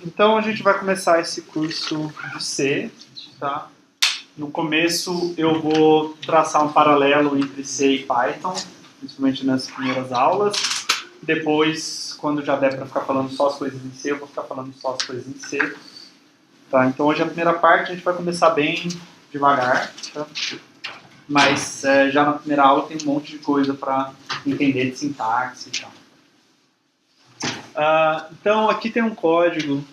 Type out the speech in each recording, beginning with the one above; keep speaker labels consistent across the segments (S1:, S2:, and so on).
S1: Então a gente vai começar esse curso de C, tá? No começo eu vou traçar um paralelo entre C e Python, principalmente nas primeiras aulas. Depois, quando já der para ficar falando só as coisas em C, eu vou ficar falando só as coisas em C. Tá? Então hoje a primeira parte a gente vai começar bem devagar, tá? Mas já na primeira aula tem um monte de coisa para entender de sintaxe e tal. Então aqui tem um código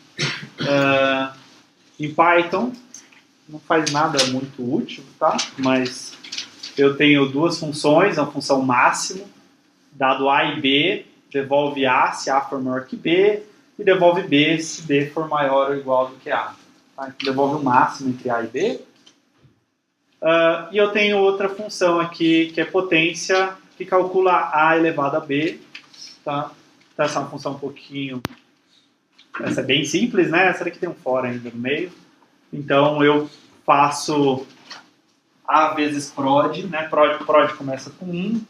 S1: em Python, não faz nada muito útil, tá? Mas eu tenho duas funções, a função máximo, dado A e B, devolve A se A for maior que B, e devolve B se B for maior ou igual do que A. Tá? Então, devolve o máximo entre A e B. E eu tenho outra função aqui, que é potência, que calcula A elevado a B. Tá? Então, essa é uma função um pouquinho... Essa é bem simples, né? Essa daqui tem um for ainda no meio. Então, eu faço A vezes prod, né? Prod começa com 1.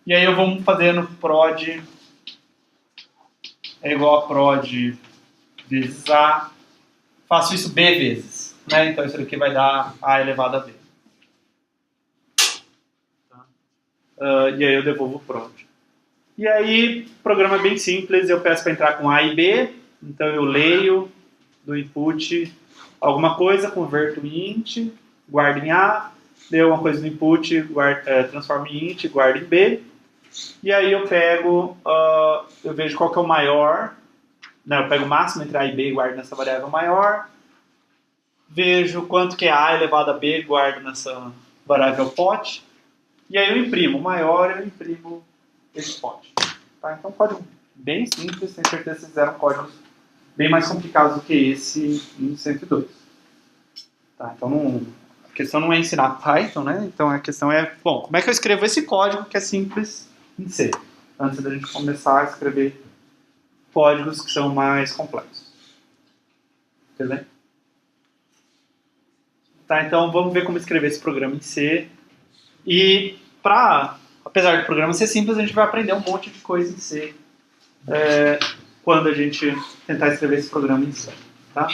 S1: E aí eu vou fazendo prod é igual a prod vezes A. Faço isso B vezes, né? Então, isso daqui vai dar A elevado a B. E aí eu devolvo o prod. E aí, o programa é bem simples, eu peço para entrar com A e B, então eu leio do input alguma coisa, converto em int, guardo em A, leio alguma coisa do input, transformo em int, guardo em B, e aí eu pego, eu vejo qual que é o maior, né, eu pego o máximo entre A e B e guardo nessa variável maior, vejo quanto que é A elevado a B, guardo nessa variável pot, e aí eu imprimo o maior, eu imprimo esse pot. Tá? Então, código bem simples, tenho certeza que vocês fizeram códigos bem mais complicados do que esse em 102. Tá? Então, a questão não é ensinar Python, né? Então, a questão é, bom, como é que eu escrevo esse código que é simples em C? Antes da gente começar a escrever códigos que são mais complexos. Beleza? Tá, então, vamos ver como escrever esse programa em C. E, apesar do programa ser simples, a gente vai aprender um monte de coisa em C quando a gente tentar escrever esse programa em C. Tá?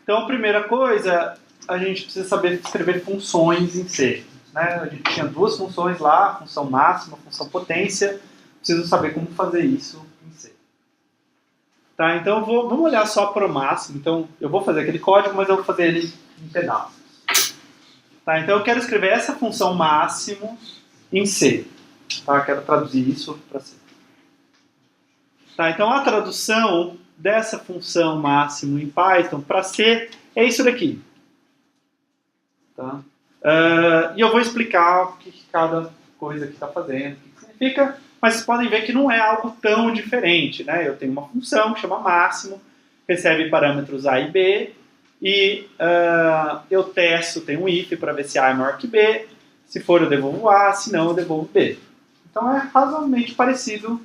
S1: Então, a primeira coisa, a gente precisa saber escrever funções em C. Né? A gente tinha duas funções lá, função máxima, função potência. Preciso saber como fazer isso em C. Tá? Então, vamos olhar só para o máximo. Então, eu vou fazer aquele código, mas eu vou fazer ele em pedaços. Tá? Então, eu quero escrever essa função máximo em C. Tá? Eu quero traduzir isso para C. Tá? Então, a tradução dessa função máximo em Python para C é isso daqui. Tá? E eu vou explicar o que cada coisa aqui está fazendo, o que significa, mas vocês podem ver que não é algo tão diferente. Né? Eu tenho uma função que chama máximo, recebe parâmetros A e B, e eu testo, tenho um if para ver se A é maior que B, se for eu devolvo A, se não eu devolvo B. Então é razoavelmente parecido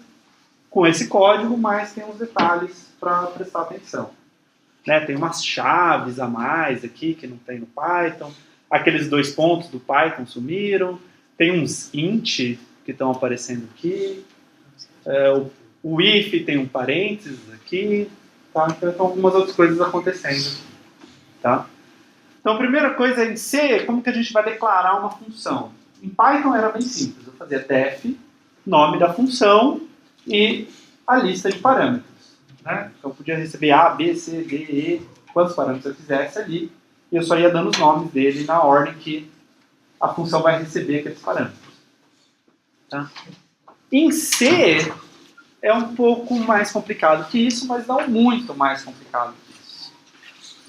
S1: com esse código, mas tem uns detalhes para prestar atenção. Né? Tem umas chaves a mais aqui que não tem no Python, aqueles dois pontos do Python sumiram, tem uns int que estão aparecendo aqui, o if tem um parênteses aqui, tá? Então tem algumas outras coisas acontecendo. Tá? Então, a primeira coisa em C é como que a gente vai declarar uma função. Em Python era bem simples. Eu fazia def, nome da função e a lista de parâmetros. Né? Então, eu podia receber A, B, C, D, E, quantos parâmetros eu quisesse ali, e eu só ia dando os nomes dele na ordem que a função vai receber aqueles parâmetros. Tá? Em C, é um pouco mais complicado que isso, mas não muito mais complicado que isso.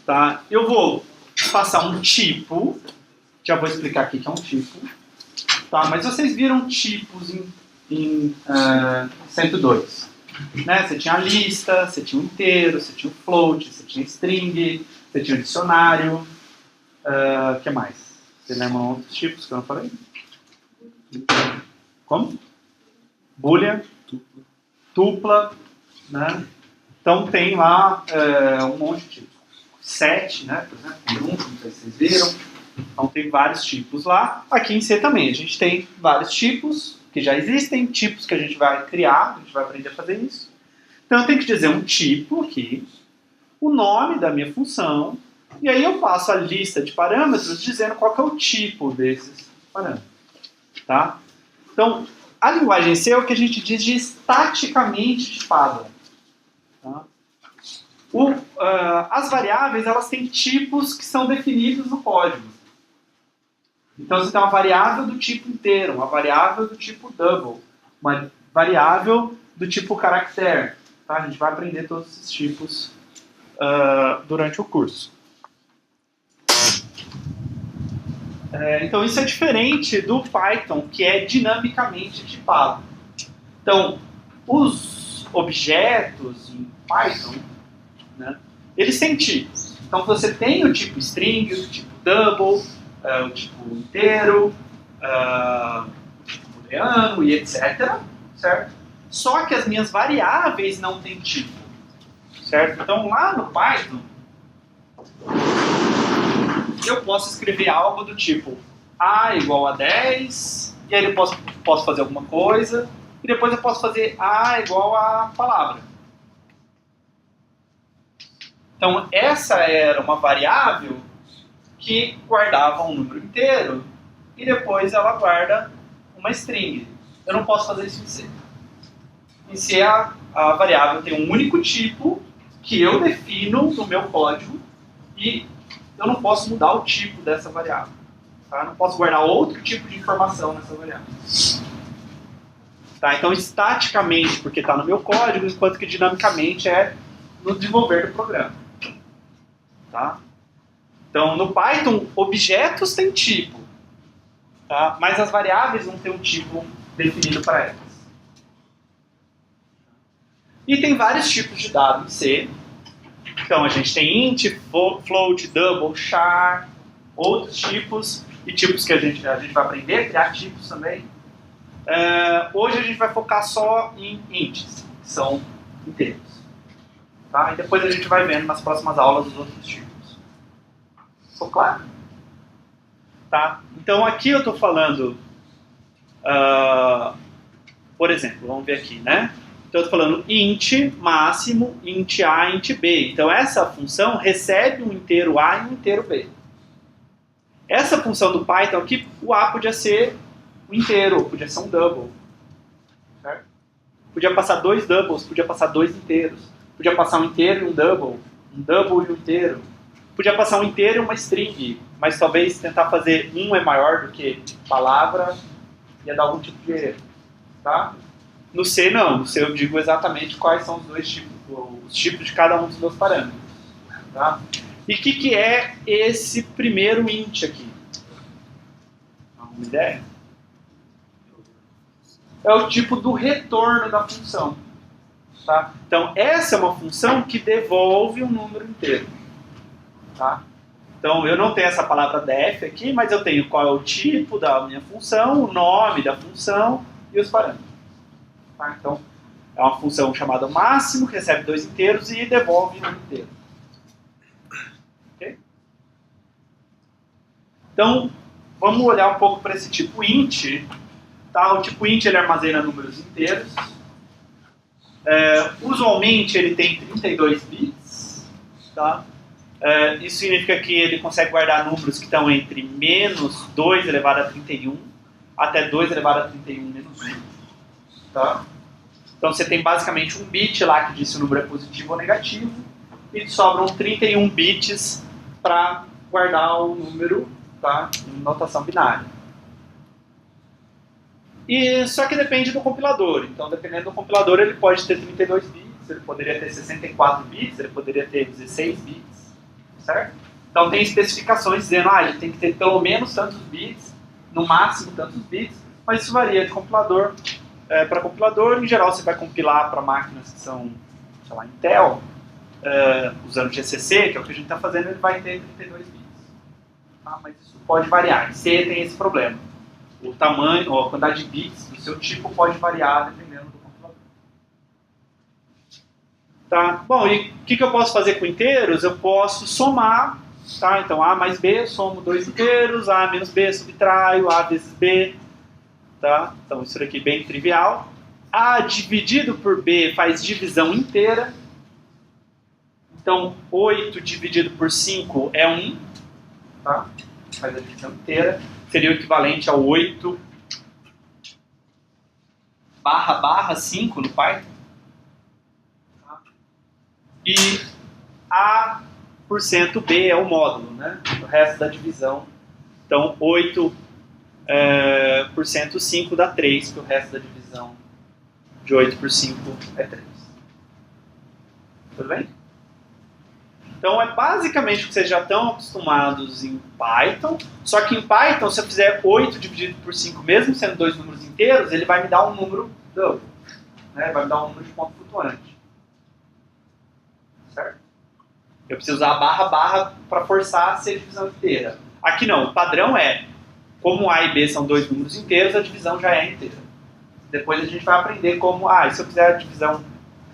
S1: Tá? Eu vou passar um tipo, já vou explicar aqui que é um tipo, tá? Mas vocês viram tipos em 102. Né? Você tinha a lista, você tinha o inteiro, você tinha o float, você tinha string, você tinha o dicionário. O que mais? Você lembra outros tipos que eu não falei? Como? Boolean, tupla, né? Então tem lá um monte de tipos. Set, né, por exemplo, não sei se vocês viram. Então tem vários tipos lá. Aqui em C também, a gente tem vários tipos que já existem, tipos que a gente vai criar, a gente vai aprender a fazer isso. Então eu tenho que dizer um tipo aqui, o nome da minha função, e aí eu passo a lista de parâmetros dizendo qual que é o tipo desses parâmetros. Tá? Então, a linguagem C é o que a gente diz de estaticamente tipada. Tá? As variáveis, elas têm tipos que são definidos no código. Então, você tem uma variável do tipo inteiro, uma variável do tipo double, uma variável do tipo caractere. Tá? A gente vai aprender todos esses tipos durante o curso. Então, isso é diferente do Python, que é dinamicamente tipado. Então, os objetos em Python, né, eles têm tipos. Então, você tem o tipo string, o tipo double, o tipo inteiro, o tipo booleano e etc. Certo? Só que as minhas variáveis não têm tipo. Certo? Então, lá no Python, eu posso escrever algo do tipo A igual a 10, e aí eu posso fazer alguma coisa, e depois eu posso fazer A igual a palavra. Então, essa era uma variável que guardava um número inteiro, e depois ela guarda uma string. Eu não posso fazer isso em C. Em C, a variável tem um único tipo que eu defino no meu código, e eu não posso mudar o tipo dessa variável. Tá? Eu não posso guardar outro tipo de informação nessa variável. Tá? Então, estaticamente, porque está no meu código, enquanto que dinamicamente é no desenvolver do programa. Tá? Então, no Python, objetos têm tipo, tá? Mas as variáveis não têm um tipo definido para elas. E tem vários tipos de dado em C. Então, a gente tem int, float, double, char, outros tipos, e tipos que a gente vai aprender, criar tipos também. Hoje a gente vai focar só em ints, que são inteiros. Tá? E depois a gente vai vendo nas próximas aulas os outros tipos. Ficou claro? Tá? Então, aqui eu estou falando, por exemplo, vamos ver aqui, né? Então, eu estou falando int máximo, int A, int B. Então, essa função recebe um inteiro A e um inteiro B. Essa função do Python aqui, o A podia ser um inteiro, podia ser um double. Certo? Podia passar dois doubles, podia passar dois inteiros. Podia passar um inteiro e um double e um inteiro. Podia passar um inteiro e uma string, mas talvez tentar fazer um é maior do que palavra, ia dar algum tipo de erro. Tá? No C, não. No C eu digo exatamente quais são os dois tipos, os tipos de cada um dos meus parâmetros. Tá? E o que é esse primeiro int aqui? Alguma ideia? É o tipo do retorno da função. Tá? Então, essa é uma função que devolve um número inteiro. Tá? Então, eu não tenho essa palavra def aqui, mas eu tenho qual é o tipo da minha função, o nome da função e os parâmetros. Tá? Então, é uma função chamada máximo, que recebe dois inteiros e devolve um inteiro. Okay? Então, vamos olhar um pouco para esse tipo int. Tá? O tipo int ele armazena números inteiros. Usualmente ele tem 32 bits. Tá? Isso significa que ele consegue guardar números que estão entre menos 2 elevado a 31 até 2 elevado a 31 menos 1. Tá? Então você tem basicamente um bit lá que diz se o número é positivo ou negativo, e sobram 31 bits para guardar o número, tá, em notação binária. Só que depende do compilador. Então, dependendo do compilador, ele pode ter 32 bits, ele poderia ter 64 bits, ele poderia ter 16 bits, certo? Então tem especificações dizendo que ele tem que ter pelo menos tantos bits, no máximo tantos bits, mas isso varia de compilador para compilador. Em geral, você vai compilar para máquinas que são, sei lá, Intel, usando GCC, que é o que a gente está fazendo, ele vai ter 32 bits. Tá? Mas isso pode variar. Em C tem esse problema. O tamanho, ou a quantidade de bits do seu tipo pode variar dependendo do compilador. Tá? Bom, e o que eu posso fazer com inteiros? Eu posso somar. Tá? Então, A mais B, eu somo dois inteiros, A menos B, subtraio, A vezes B. Tá? Então, isso aqui é bem trivial. A dividido por B faz divisão inteira. Então, 8 dividido por 5 é 1. Tá? Faz a divisão inteira. Seria o equivalente a 8 / 5 no Python. Tá? E A por cento B é o módulo, né? O resto da divisão. Então, 8 por cento 5 dá 3, que o resto da divisão de 8 por 5 é 3. Tudo bem? Então, é basicamente o que vocês já estão acostumados em Python, só que em Python, se eu fizer 8 dividido por 5, mesmo sendo dois números inteiros, ele vai me dar um número double, né? Vai me dar um número de ponto flutuante. Certo? Eu preciso usar a / para forçar a ser divisão inteira. Aqui não, o padrão é, como A e B são dois números inteiros, a divisão já é inteira. Depois a gente vai aprender como, e se eu fizer a divisão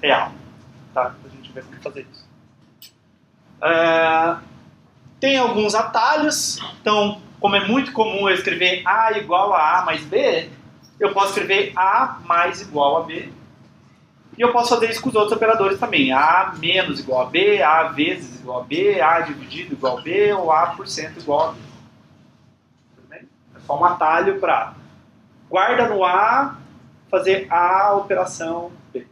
S1: real. Tá? A gente vê como fazer isso. Tem alguns atalhos, então, como é muito comum eu escrever A igual a A mais B, eu posso escrever A mais igual a B. E eu posso fazer isso com os outros operadores também. A menos igual a B, A vezes igual a B, A dividido igual a B, ou A por cento igual a B. Tudo bem? É só um atalho para guarda no A, fazer A operação B.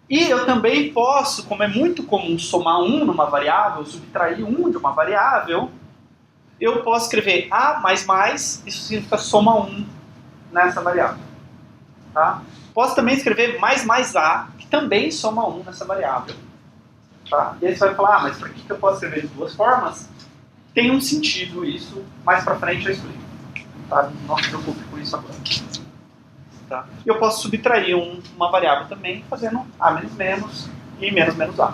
S1: E eu também posso, como é muito comum somar 1 numa variável, subtrair 1 de uma variável, eu posso escrever A mais, isso significa soma 1 nessa variável. Tá? Posso também escrever mais A, que também soma 1 nessa variável. Tá? E aí você vai falar, mas por que eu posso escrever de duas formas? Tem um sentido isso, mais pra frente eu explico. Tá? Não se preocupe com isso agora. Tá? E eu posso subtrair uma variável também, fazendo A menos menos e menos A.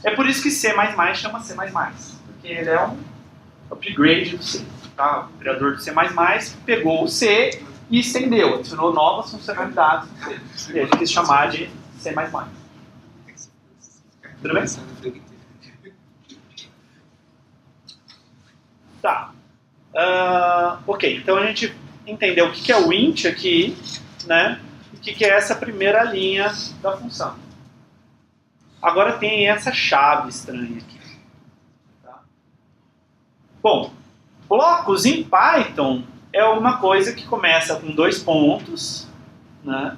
S1: É por isso que C++ chama C++, porque ele é um upgrade do C. Tá? O criador do C++ pegou o C e estendeu, adicionou novas funcionalidades no C. E ele quis chamar de C++. Tudo bem? Tá. Ok, então a gente entendeu o que é o int aqui, né? E o que é essa primeira linha da função. Agora tem essa chave estranha aqui. Tá? Bom, blocos em Python é alguma coisa que começa com 2 pontos, né?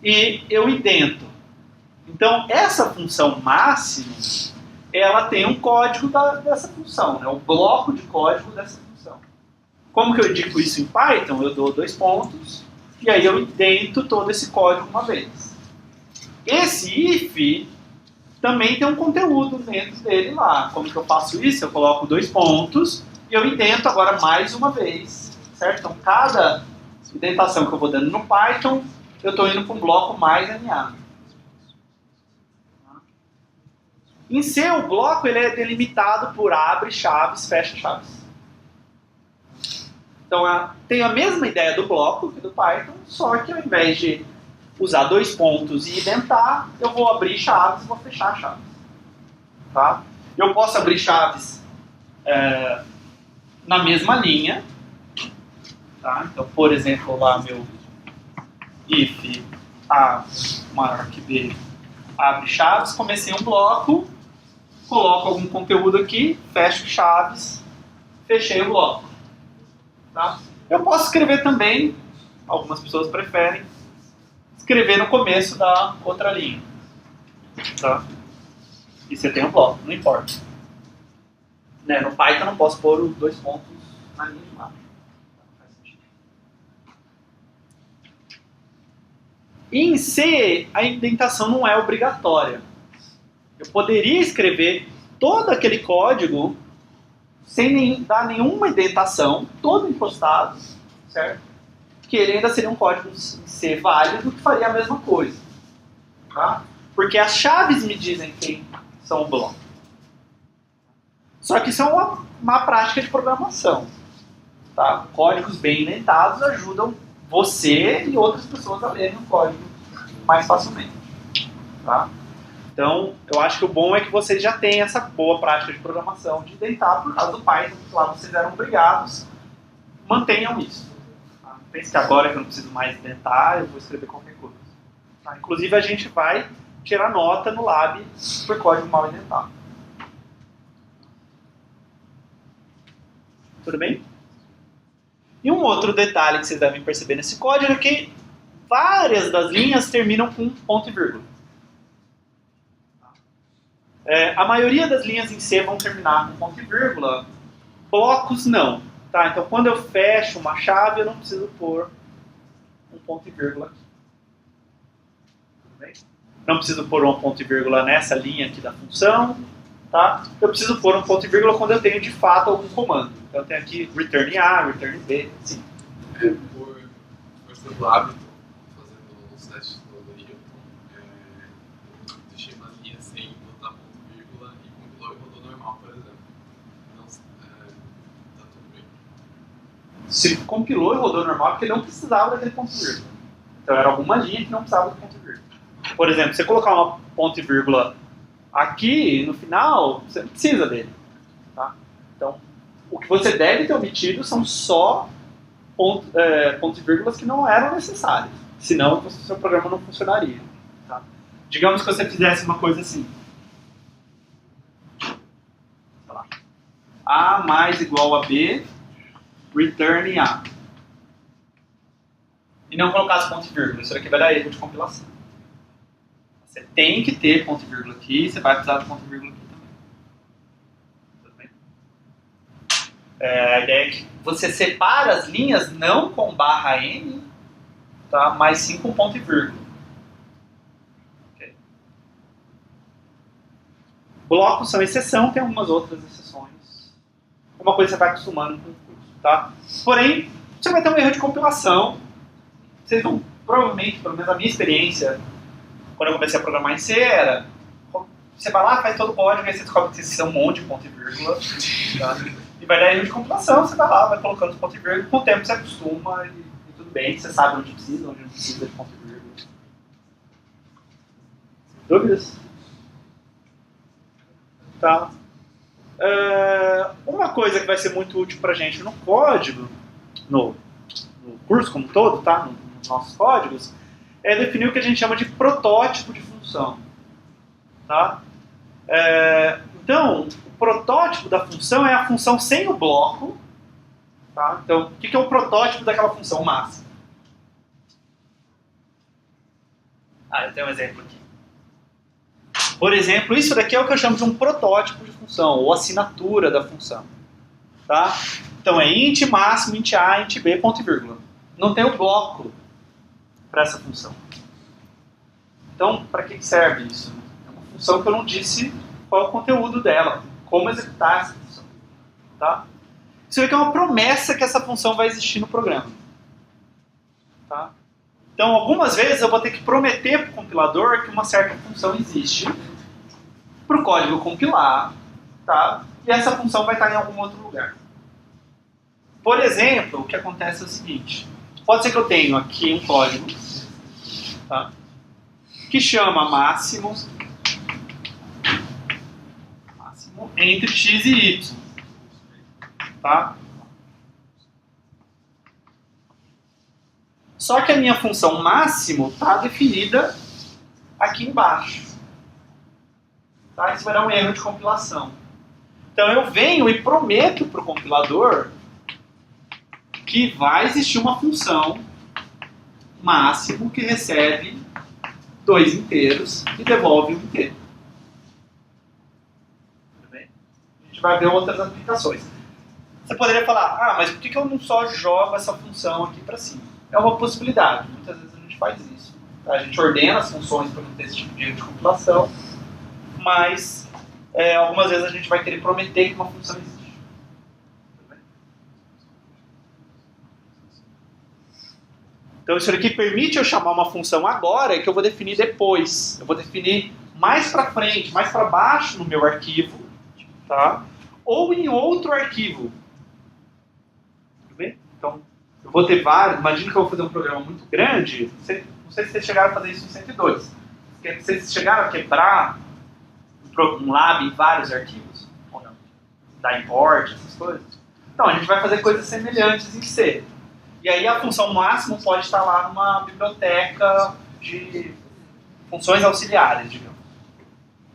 S1: E eu idento. Então, essa função máximo, ela tem um código dessa função, né? O bloco de código dessa função. Como que eu indico isso em Python? Eu dou 2 pontos, e aí eu idento todo esse código uma vez. Esse if também tem um conteúdo dentro dele lá. Como que eu faço isso? Eu coloco 2 pontos, e eu idento agora mais uma vez. Certo? Então, cada indentação que eu vou dando no Python, eu estou indo para um bloco mais alinhado. Em C, o bloco ele é delimitado por abre chaves, fecha chaves. Então, tem a mesma ideia do bloco que do Python, só que ao invés de usar 2 pontos e indentar, eu vou abrir chaves e vou fechar chaves. Tá? Eu posso abrir chaves na mesma linha. Tá? Então, por exemplo, lá meu if A maior que B abre chaves, comecei um bloco, coloco algum conteúdo aqui, fecho chaves, fechei o bloco. Tá? Eu posso escrever também, algumas pessoas preferem, escrever no começo da outra linha. Tá? E você tem um bloco, não importa. Né? No Python eu não posso pôr os 2 pontos na linha de baixo. E em C, a indentação não é obrigatória. Eu poderia escrever todo aquele código sem dar nenhuma indentação, todo encostado, certo? Que ele ainda seria um código em C válido que faria a mesma coisa. Tá? Porque as chaves me dizem quem são o bloco. Só que isso é uma má prática de programação. Tá? Códigos bem indentados ajudam você e outras pessoas a lerem o código mais facilmente. Tá? Então, eu acho que o bom é que vocês já têm essa boa prática de programação de indentar por causa do Python, que lá vocês eram obrigados. Mantenham isso. Tá? pense que agora que eu não preciso mais indentar, eu vou escrever qualquer coisa. Tá? Inclusive, a gente vai tirar nota no lab por código mal indentado. Tudo bem? E um outro detalhe que vocês devem perceber nesse código é que várias das linhas terminam com ponto e vírgula. A maioria das linhas em C vão terminar com ponto e vírgula. Blocos não. Tá? Então, quando eu fecho uma chave, eu não preciso pôr um ponto e vírgula aqui. Tudo bem? Não preciso pôr um ponto e vírgula nessa linha aqui da função. Tá? Eu preciso pôr um ponto e vírgula quando eu tenho de fato algum comando. Então, eu tenho aqui return A, return B, sim.
S2: Por ser do hábito, fazendo os testes do algoritmo, deixei umas linhas sem botar ponto e vírgula e compilou e rodou normal, por exemplo. Então, tá tudo bem.
S1: Se compilou e rodou normal, porque não precisava daquele ponto e vírgula. Então, era alguma linha que não precisava do ponto e vírgula. Por exemplo, se você colocar uma ponto e vírgula aqui, no final, você não precisa dele. Tá? Então, o que você deve ter obtido são só pontos e vírgulas que não eram necessários. Senão, o seu programa não funcionaria. Tá? Digamos que você fizesse uma coisa assim. Sei lá. A mais igual a B, return A. E não colocasse ponto e vírgula. Isso aqui vai dar erro de compilação. Você tem que ter ponto e vírgula aqui, você vai precisar de ponto e vírgula aqui também. Tudo bem? A ideia é que você separa as linhas não com barra N, tá? Mas sim com ponto e vírgula. Okay. Blocos são exceção, tem algumas outras exceções. Uma coisa que você vai acostumando com o curso. Tá? Porém, você vai ter um erro de compilação. Vocês vão, provavelmente, pelo menos a minha experiência, quando eu comecei a programar em C, era... Você vai lá, faz todo o código, aí você descobre que precisa um monte de ponto e vírgula. Tá? E vai dar erro de compilação, você vai lá, vai colocando os pontos e vírgula, com o tempo você acostuma e tudo bem, você sabe onde precisa, onde não precisa de ponto e vírgula. Dúvidas? Tá. Uma coisa que vai ser muito útil pra gente no código, no curso como um todo, tá? Nos nossos códigos, é definir o que a gente chama de protótipo de função. Tá? Então, o protótipo da função é a função sem o bloco. Tá? Então, o que é o protótipo daquela função máxima? Eu tenho um exemplo aqui. Por exemplo, isso daqui é o que eu chamo de um protótipo de função, ou assinatura da função. Tá? Então, é int máximo, int a, int b, ponto e vírgula. Não tem o bloco para essa função. Então, para que serve isso? É uma função que eu não disse qual é o conteúdo dela, como executar essa função. Tá? Isso aqui é uma promessa que essa função vai existir no programa. Tá? Então, algumas vezes eu vou ter que prometer para o compilador que uma certa função existe, para o código compilar, tá? E essa função vai estar em algum outro lugar. Por exemplo, o que acontece é o seguinte. Pode ser que eu tenha aqui um código, tá? Que chama máximo entre x e y. Tá? Só que a minha função máximo está definida aqui embaixo. Tá? Isso vai dar um erro de compilação. Então eu venho e prometo para o compilador que vai existir uma função máximo que recebe 2 inteiros e devolve um inteiro. Tudo bem? A gente vai ver outras aplicações. Você poderia falar, mas por que eu não só jogo essa função aqui para cima? É uma possibilidade. Muitas vezes a gente faz isso. Tá? A gente ordena as funções para não ter esse tipo de erro de compilação, mas algumas vezes a gente vai querer prometer que uma função existe. Então isso aqui permite eu chamar uma função agora que eu vou definir depois. Eu vou definir mais para frente, mais para baixo no meu arquivo, tá? Ou em outro arquivo. Tudo bem? Então eu vou ter vários. Imagina que eu vou fazer um programa muito grande. Não sei se vocês chegaram a fazer isso em 102. Vocês chegaram a quebrar um lab em vários arquivos? Ou não? Dar import, essas coisas? Então, a gente vai fazer coisas semelhantes em C. E aí a função máximo pode estar lá numa biblioteca de funções auxiliares, digamos.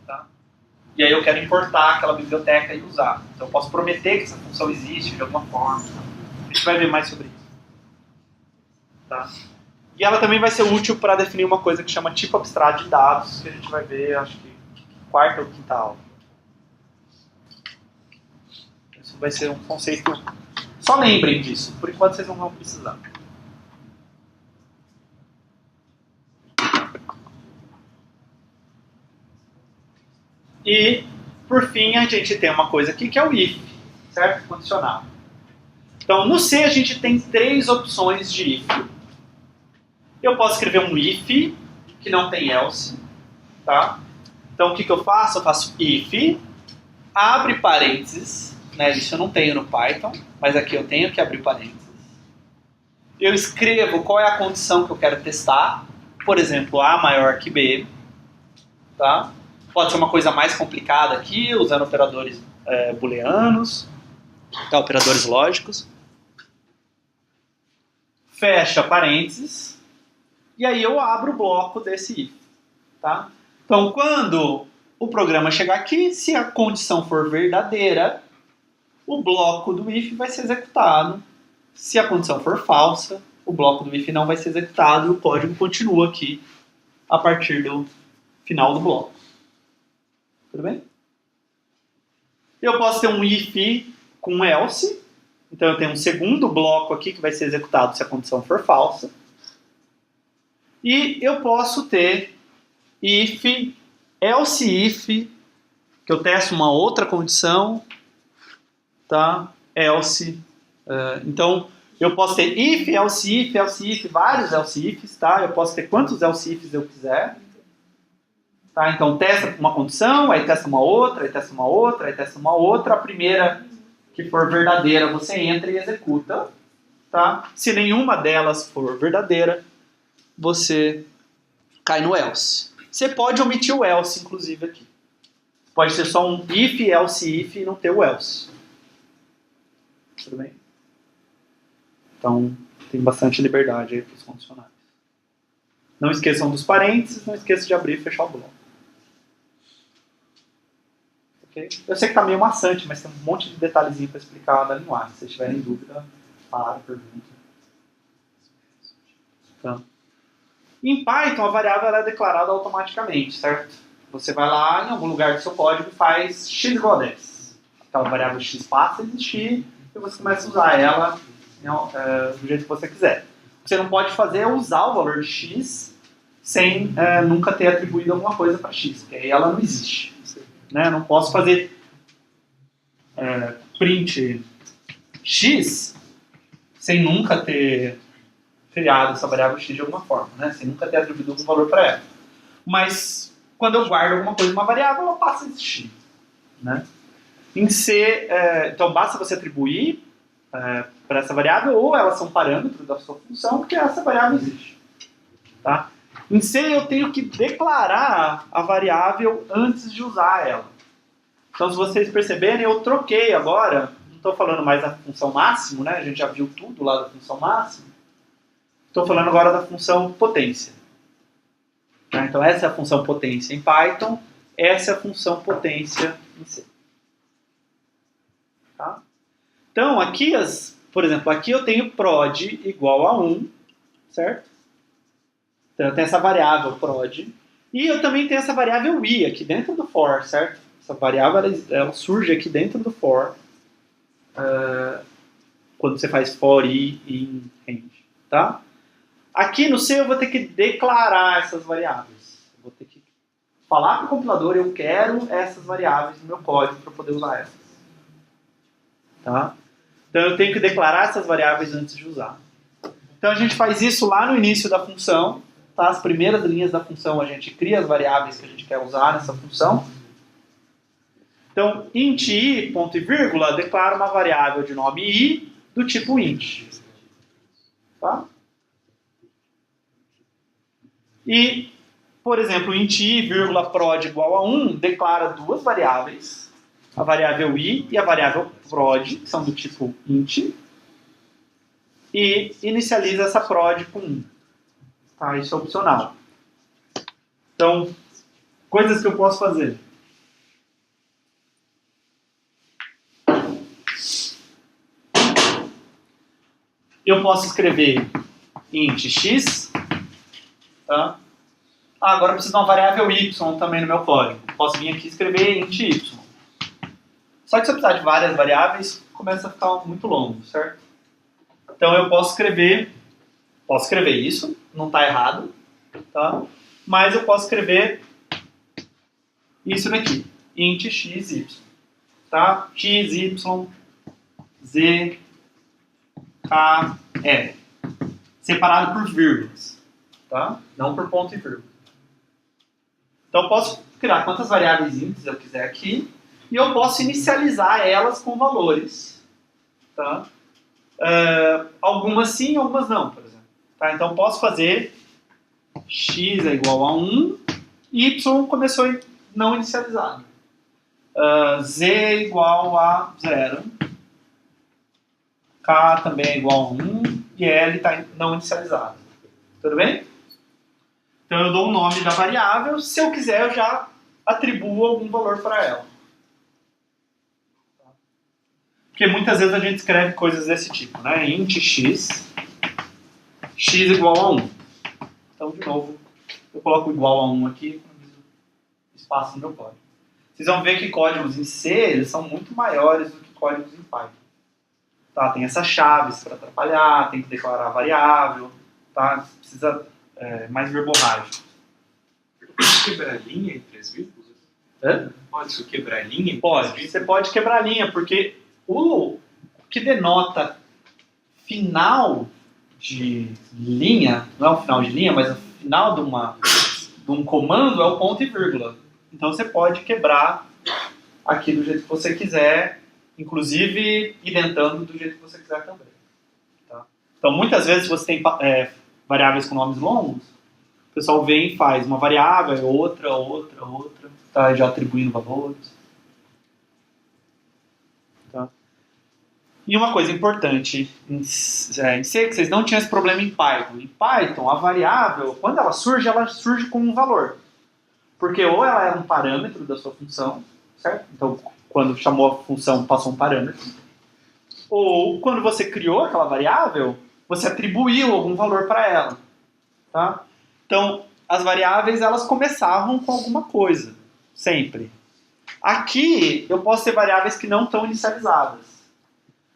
S1: Tá? E aí eu quero importar aquela biblioteca e usar. Então eu posso prometer que essa função existe de alguma forma. A gente vai ver mais sobre isso. Tá? E ela também vai ser útil para definir uma coisa que chama tipo abstrato de dados, que a gente vai ver, acho que, quarta ou quinta aula. Isso vai ser um conceito... Só lembrem disso, por enquanto vocês não vão precisar. E, por fim, a gente tem uma coisa aqui que é o if, certo? Condicional. Então, no C a gente tem 3 opções de if. Eu posso escrever um if que não tem else, tá? Então, o que eu faço? Eu faço if, abre parênteses, né? Isso eu não tenho no Python, mas aqui eu tenho que abrir parênteses. Eu escrevo qual é a condição que eu quero testar, por exemplo, A maior que B, tá? Pode ser uma coisa mais complicada aqui, usando operadores booleanos, tá? Operadores lógicos. Fecha parênteses. E aí eu abro o bloco desse if. Tá? Então, quando o programa chegar aqui, se a condição for verdadeira, o bloco do if vai ser executado. Se a condição for falsa, o bloco do if não vai ser executado e o código continua aqui a partir do final do bloco. Tudo bem? Eu posso ter um if com else. Então eu tenho um segundo bloco aqui que vai ser executado se a condição for falsa. E eu posso ter if, else if, que eu testo uma outra condição, tá? Else. Então, eu posso ter if, else if, vários else ifs, tá? Eu posso ter quantos else ifs eu quiser. Tá? Então, testa uma condição, aí testa uma outra, aí testa uma outra, aí testa uma outra. A primeira que for verdadeira, você entra e executa. Tá? Se nenhuma delas for verdadeira, você cai no else. Você pode omitir o else, inclusive, aqui. Pode ser só um if, else, if e não ter o else. Tudo bem? Então, tem bastante liberdade aí para os condicionais. Não esqueçam dos parênteses, não esqueçam de abrir e fechar o bloco. Okay? Eu sei que está meio maçante, mas tem um monte de detalhezinho para explicar da linguagem. Se vocês tiverem dúvida, para, pergunta. Então, em Python, a variável é declarada automaticamente, certo? Você vai lá em algum lugar do seu código e faz x igual a 10. Aquela variável x passa a existir e você começa a usar ela do jeito que você quiser. O que você não pode fazer é usar o valor de x sem nunca ter atribuído alguma coisa para x, porque aí ela não existe. Né? Eu não posso fazer print x sem nunca ter criado essa variável x de alguma forma, né? Sem nunca ter atribuído algum valor para ela. Mas quando eu guardo alguma coisa em uma variável, ela passa a existir. Né? Em C, então basta você atribuir para essa variável, ou elas são parâmetros da sua função, porque essa variável existe. Tá? Em C eu tenho que declarar a variável antes de usar ela. Então se vocês perceberem, eu troquei agora, não estou falando mais da função máximo, né? A gente já viu tudo lá da função máximo. Estou falando agora da função potência. Tá? Então essa é a função potência em Python, essa é a função potência em C. Tá? Então aqui, por exemplo, aqui eu tenho prod igual a 1, certo? Então eu tenho essa variável prod. E eu também tenho essa variável i aqui dentro do for, certo? Essa variável ela surge aqui dentro do for quando você faz for i em range. Tá? Aqui no C eu vou ter que declarar essas variáveis. Eu vou ter que falar para o compilador, eu quero essas variáveis no meu código para poder usar essas. Tá? Então eu tenho que declarar essas variáveis antes de usar. Então a gente faz isso lá no início da função. Tá? As primeiras linhas da função a gente cria as variáveis que a gente quer usar nessa função. Então int i, ponto e vírgula, declara uma variável de nome i do tipo int. Tá? E, por exemplo, int i, vírgula, prod igual a 1 declara duas variáveis, a variável i e a variável prod, que são do tipo int. e inicializa essa prod com 1. Tá? Isso é opcional. Então, coisas que eu posso fazer. Eu posso escrever int x, tá? Agora eu preciso de uma variável y também no meu código. Posso vir aqui e escrever int y. Só que se eu precisar de várias variáveis, começa a ficar muito longo, certo? Então eu posso escrever isso, não está errado, tá? Mas eu posso escrever isso daqui, int x, y, tá? X, y, z, k, l, separado por vírgulas, tá? Não por ponto e vírgula. Então eu posso criar quantas variáveis int eu quiser aqui e eu posso inicializar elas com valores, tá? Algumas sim, algumas não, por exemplo. Tá? Então posso fazer x é igual a 1, y começou não inicializado. Z é igual a 0, K também é igual a 1 e L está não inicializado. Tudo bem? Então eu dou o nome da variável, se eu quiser eu já atribuo algum valor para ela. Porque muitas vezes a gente escreve coisas desse tipo, né? Int x igual a 1. Então, de novo, eu coloco igual a 1 aqui e economizo espaço no meu código. Vocês vão ver que códigos em C eles são muito maiores do que códigos em Python. Tá? Tem essas chaves para atrapalhar, tem que declarar a variável, tá? Precisa mais verborrágico.
S3: Pode quebrar linha entre as vírgulas? Pode quebrar linha entre as vírgulas?
S1: Você pode quebrar linha, porque o que denota final de linha, não é o final de linha, mas o final de um comando é o ponto e vírgula. Então você pode quebrar aqui do jeito que você quiser, inclusive identando do jeito que você quiser também. Tá? Então muitas vezes você tem variáveis com nomes longos, o pessoal vem e faz uma variável, outra, tá? Já atribuindo valores. Tá? E uma coisa importante em C, que vocês não tinham esse problema em Python. Em Python, a variável, quando ela surge com um valor. Porque ou ela era um parâmetro da sua função, certo? Então, quando chamou a função, passou um parâmetro. Ou, quando você criou aquela variável, você atribuiu algum valor para ela. Tá? Então, as variáveis, elas começavam com alguma coisa. Sempre. Aqui, eu posso ter variáveis que não estão inicializadas.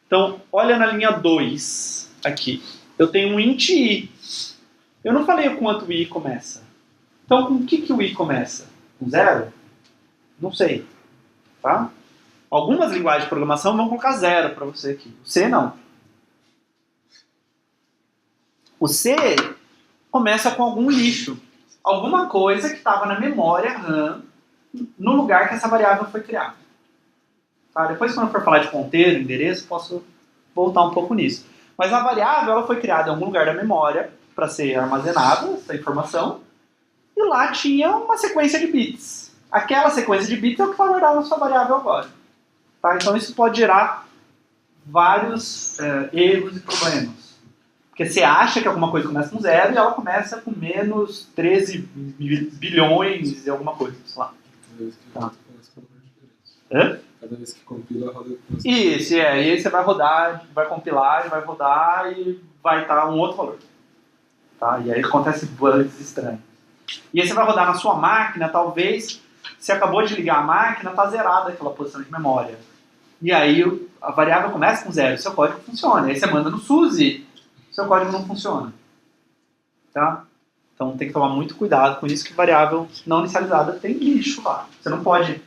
S1: Então, olha na linha 2, aqui. Eu tenho um int i. Eu não falei o quanto o i começa. Então, com o que o i começa? Com 0? Não sei. Tá? Algumas linguagens de programação vão colocar 0 para você aqui. O C não. O C começa com algum lixo. Alguma coisa que estava na memória RAM no lugar que essa variável foi criada. Tá? Depois, quando eu for falar de ponteiro, endereço, posso voltar um pouco nisso. Mas a variável ela foi criada em algum lugar da memória para ser armazenada, essa informação, e lá tinha uma sequência de bits. Aquela sequência de bits é o que está guardado na sua variável agora. Tá? Então isso pode gerar vários erros e problemas. Porque você acha que alguma coisa começa com 0 e ela começa com menos 13 bilhões e alguma coisa, sei lá.
S2: Cada vez que compila, roda com
S1: Isso, e aí você vai rodar, vai compilar, vai rodar e vai estar um outro valor. Tá? E aí acontece bugs estranhos. E aí você vai rodar na sua máquina, talvez, você acabou de ligar a máquina, está zerada aquela posição de memória. E aí a variável começa com 0, seu código funciona. Aí você manda no SUSE, seu código não funciona. Tá? Então tem que tomar muito cuidado com isso, que variável não inicializada tem lixo lá. Você não pode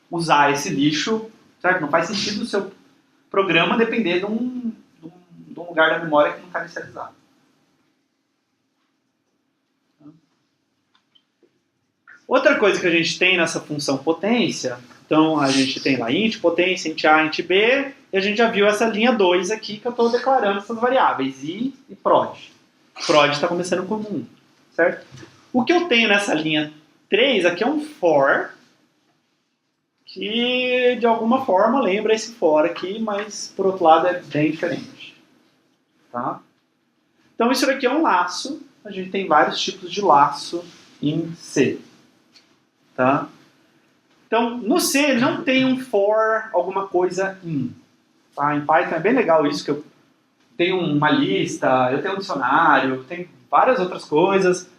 S1: usar esse lixo, certo? Não faz sentido o seu programa depender de um lugar da memória que não está inicializado. Outra coisa que a gente tem nessa função potência, então a gente tem lá int potência, int a, int b, e a gente já viu essa linha 2 aqui que eu estou declarando essas variáveis, i e prod. Prod está começando como 1, certo? O que eu tenho nessa linha 3 aqui é um for, que de alguma forma lembra esse for aqui, mas por outro lado é bem diferente. Tá? Então isso daqui é um laço. A gente tem vários tipos de laço em C. Tá? Então, no C não tem um for alguma coisa in. Tá? Em Python é bem legal isso, que eu tenho uma lista, eu tenho um dicionário, tem várias outras coisas.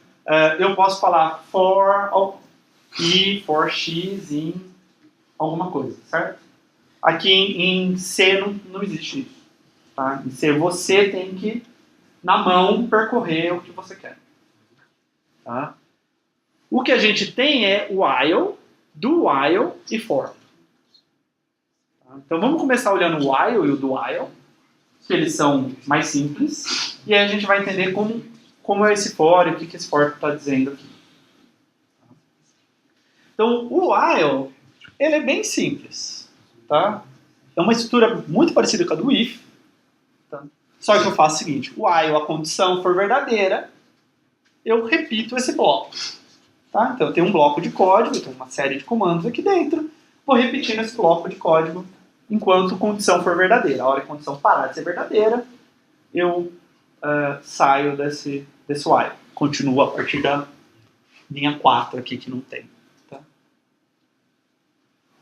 S1: Eu posso falar for i, for x, in alguma coisa, certo? Aqui em C não existe isso. Tá? Em C você tem que, na mão, percorrer o que você quer. Tá? O que a gente tem é while, do while e for. Tá? Então vamos começar olhando o while e o do while, que eles são mais simples, e aí a gente vai entender como é esse for e o que esse for está dizendo aqui. Então o while, ele é bem simples. Tá? É uma estrutura muito parecida com a do if. Tá? Só que eu faço o seguinte, while a condição for verdadeira, eu repito esse bloco. Tá? Então eu tenho um bloco de código, eu tenho uma série de comandos aqui dentro, vou repetindo esse bloco de código enquanto a condição for verdadeira. A hora que a condição parar de ser verdadeira, eu saio desse while. Continuo a partir da linha 4 aqui que não tem. Tá?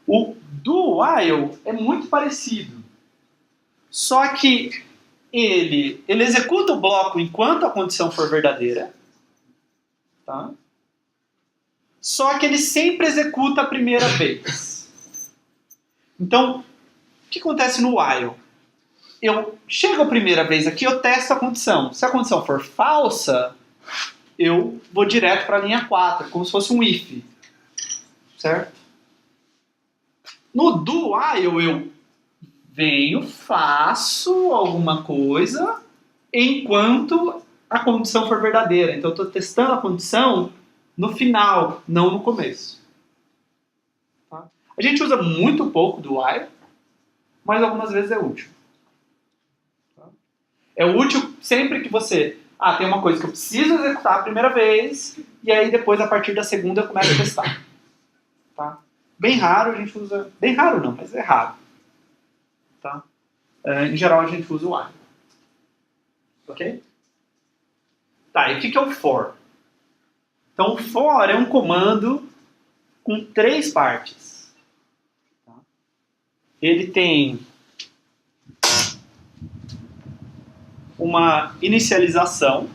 S1: O do while é muito parecido. Só que ele executa o bloco enquanto a condição for verdadeira. Tá? Só que ele sempre executa a primeira vez. Então, o que acontece no while? Eu chego a primeira vez aqui, eu testo a condição. Se a condição for falsa, eu vou direto para a linha 4, como se fosse um if. Certo? No do while, eu venho, faço alguma coisa enquanto a condição for verdadeira. Então, eu estou testando a condição no final, não no começo. Tá? A gente usa muito pouco do while, mas algumas vezes é útil. Tá? É útil sempre que você... tem uma coisa que eu preciso executar a primeira vez, e aí depois, a partir da segunda, eu começo a testar. Tá? Bem raro a gente usa... Bem raro não, mas é raro. Tá? Em geral, a gente usa o while. Ok? Tá, e o que é o for? Então, o for é um comando com 3 partes. Tá? Ele tem uma inicialização.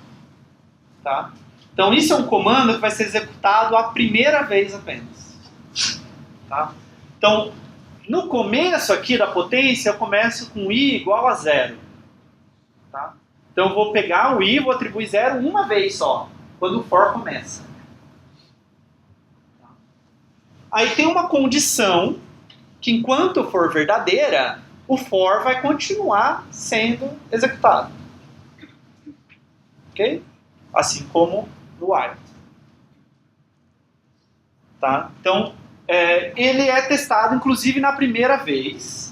S1: Tá? Então, isso é um comando que vai ser executado a primeira vez apenas. Tá? Então, no começo aqui da potência, eu começo com i igual a 0. Tá? Então, eu vou pegar o i e vou atribuir 0 uma vez só, quando o for começa. Aí tem uma condição que, enquanto for verdadeira, o for vai continuar sendo executado. Ok? Assim como no while. Tá? Então, ele é testado, inclusive, na primeira vez,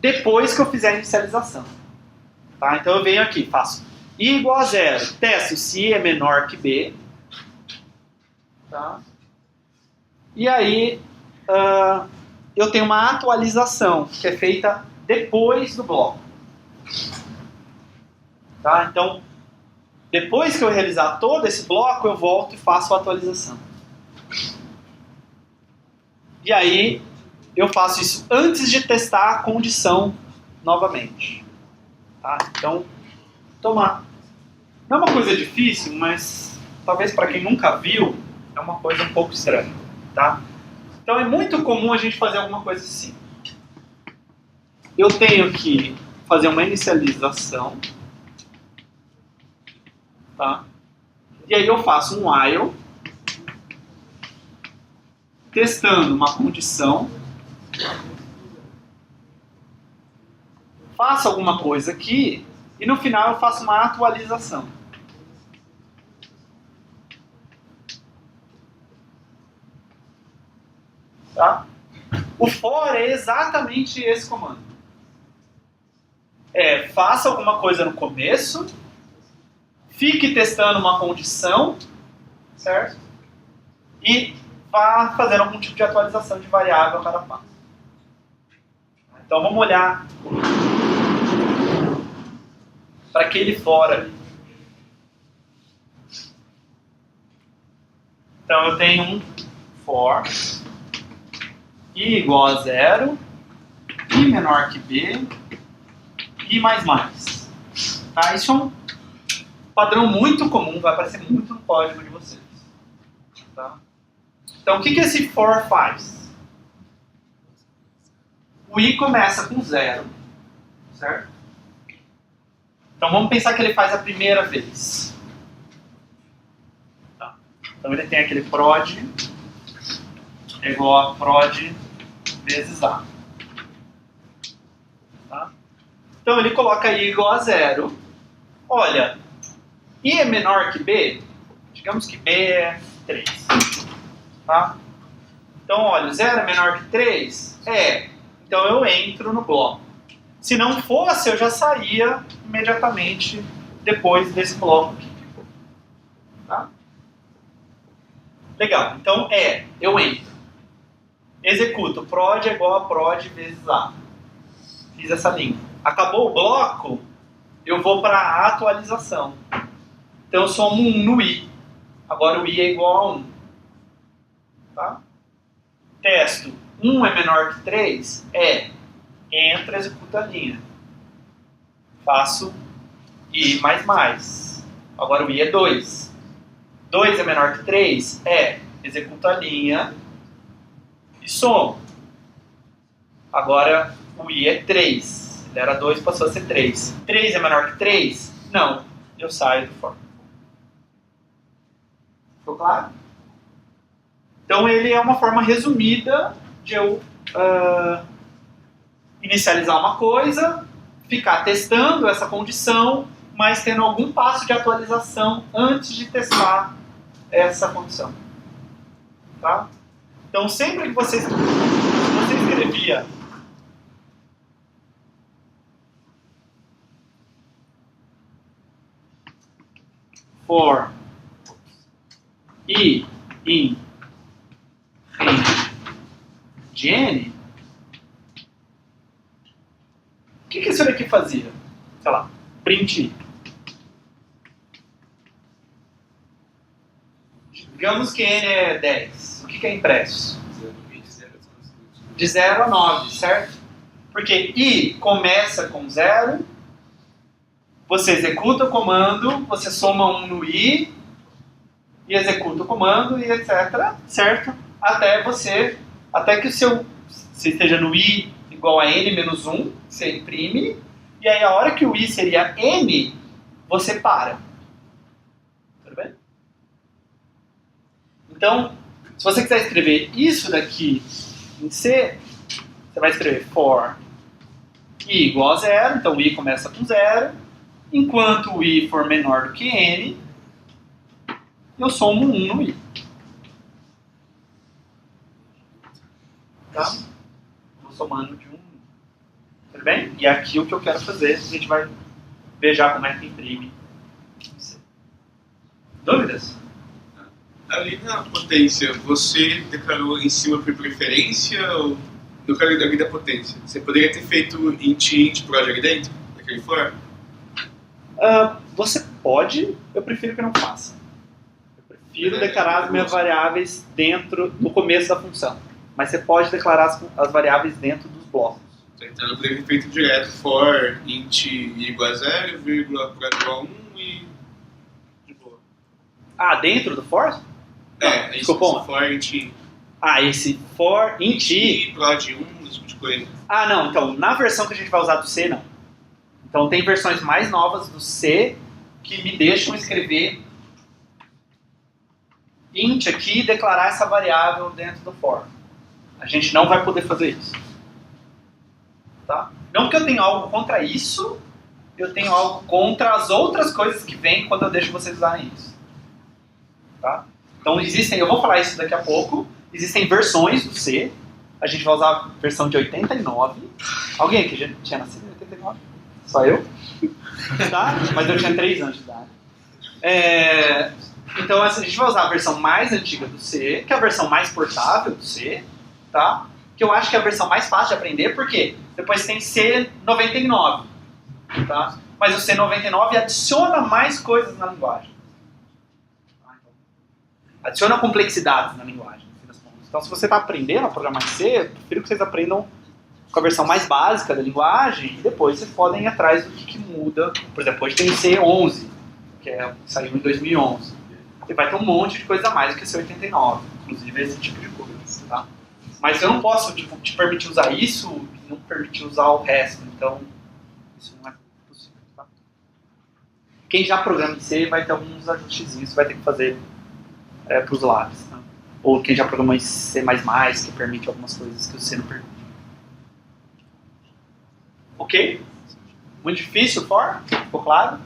S1: depois que eu fizer a inicialização. Tá? Então, eu venho aqui, faço i igual a 0, testo se i é menor que b. Tá? E aí, eu tenho uma atualização que é feita depois do bloco. Tá? Então, depois que eu realizar todo esse bloco, eu volto e faço a atualização. E aí, eu faço isso antes de testar a condição novamente. Tá? Então, tomar. Não é uma coisa difícil, mas talvez para quem nunca viu, é uma coisa um pouco estranha. Tá? Então é muito comum a gente fazer alguma coisa assim. Eu tenho que fazer uma inicialização. Tá? E aí eu faço um while, testando uma condição. Faço alguma coisa aqui e no final eu faço uma atualização. Tá? O for é exatamente esse comando. Faça alguma coisa no começo, fique testando uma condição, certo? E vá fazendo algum tipo de atualização de variável a cada passo. Então vamos olhar para aquele for ali. Então eu tenho um for i igual a 0, i menor que b, i mais mais. Tá? Isso é um padrão muito comum, vai aparecer muito no código de vocês. Tá? Então o que esse for faz? O i começa com 0, certo? Então vamos pensar que ele faz a primeira vez. Tá? Então ele tem aquele prod é igual a prod vezes a. Tá? Então ele coloca i igual a 0. Olha, i é menor que b? Digamos que b é 3. Tá? Então olha, 0 é menor que 3? É. Então eu entro no bloco. Se não fosse, eu já saía imediatamente depois desse bloco aqui. Tá? Legal. Então eu entro. Executo. Prod é igual a prod vezes a. Fiz essa linha. Acabou o bloco, eu vou para a atualização. Então eu somo 1 no i. Agora o i é igual a 1. Tá? Testo. 1 é menor que 3? É. Entra, executa a linha. Faço i mais mais. Agora o i é 2. 2 é menor que 3? É. Executa a linha e somo. Agora o i é 3. Ele era 2, passou a ser 3. 3 é menor que 3? Não. Eu saio do for. Ficou claro? Então ele é uma forma resumida de eu inicializar uma coisa, ficar testando essa condição, mas tendo algum passo de atualização antes de testar essa condição. Tá? Então sempre que você escrevia for i in range de n, o que isso daqui fazia? Sei lá, print i. Digamos que n é 10. O que é impresso? De 0 a 9, certo? Porque i começa com 0, você executa o comando, você soma 1 no i, e executa o comando, e etc. Certo? Até que você esteja no i igual a n menos 1, você imprime, e aí a hora que o i seria n, você para. Tudo bem? Então, se você quiser escrever isso daqui em C, você vai escrever for i igual a 0, então o i começa com 0, enquanto o i for menor do que n, eu somo 1 no i. Tá? Vou somando de 1 em 1. Tudo bem? E aqui o que eu quero fazer, a gente vai ver já como é que imprime. Dúvidas?
S3: Ali na potência, você declarou em cima por preferência ou no caso da potência? Você poderia ter feito int prod ali dentro, daquele for?
S1: Você pode, eu prefiro que não faça. Eu prefiro declarar as minhas variáveis dentro do começo da função. Mas você pode declarar as variáveis dentro dos blocos.
S3: Então eu poderia ter feito direto for int i igual a 0, vírgula prod igual a 1 e de boa.
S1: Dentro do for?
S3: Não,
S1: desculpa.
S3: For int
S1: esse for int
S3: i, prod 1, esse tipo de coisa.
S1: Não. Então, na versão que a gente vai usar do C, não. Então, tem versões mais novas do C que me deixam escrever int aqui e declarar essa variável dentro do for. A gente não vai poder fazer isso. Tá? Não que eu tenha algo contra isso, eu tenho algo contra as outras coisas que vêm quando eu deixo vocês usarem isso. Tá? Então existem, eu vou falar isso daqui a pouco, existem versões do C, a gente vai usar a versão de 89. Alguém aqui já tinha nascido em 89? Só eu? Tá? Mas eu tinha 3 anos de idade. Então a gente vai usar a versão mais antiga do C, que é a versão mais portável do C, tá? Que eu acho que é a versão mais fácil de aprender, porque depois tem C99, tá? Mas o C99 adiciona mais coisas na linguagem. adiciona complexidades na linguagem. No fim das contas. Então, se você está aprendendo a programar em C, eu prefiro que vocês aprendam com a versão mais básica da linguagem e depois vocês podem ir atrás do que muda. Por exemplo, hoje tem C11, que saiu em 2011. E vai ter um monte de coisa a mais do que C89, inclusive esse tipo de coisa. Tá? Mas eu não posso te permitir usar isso e não permitir usar o resto. Então, isso não é possível. Tá? Quem já programa em C vai ter alguns ajustezinhos que vai ter que fazer para os labs. Tá? Ou quem já programou em C++, que permite algumas coisas que o C não permite. Ok? Muito difícil, for? Ficou claro?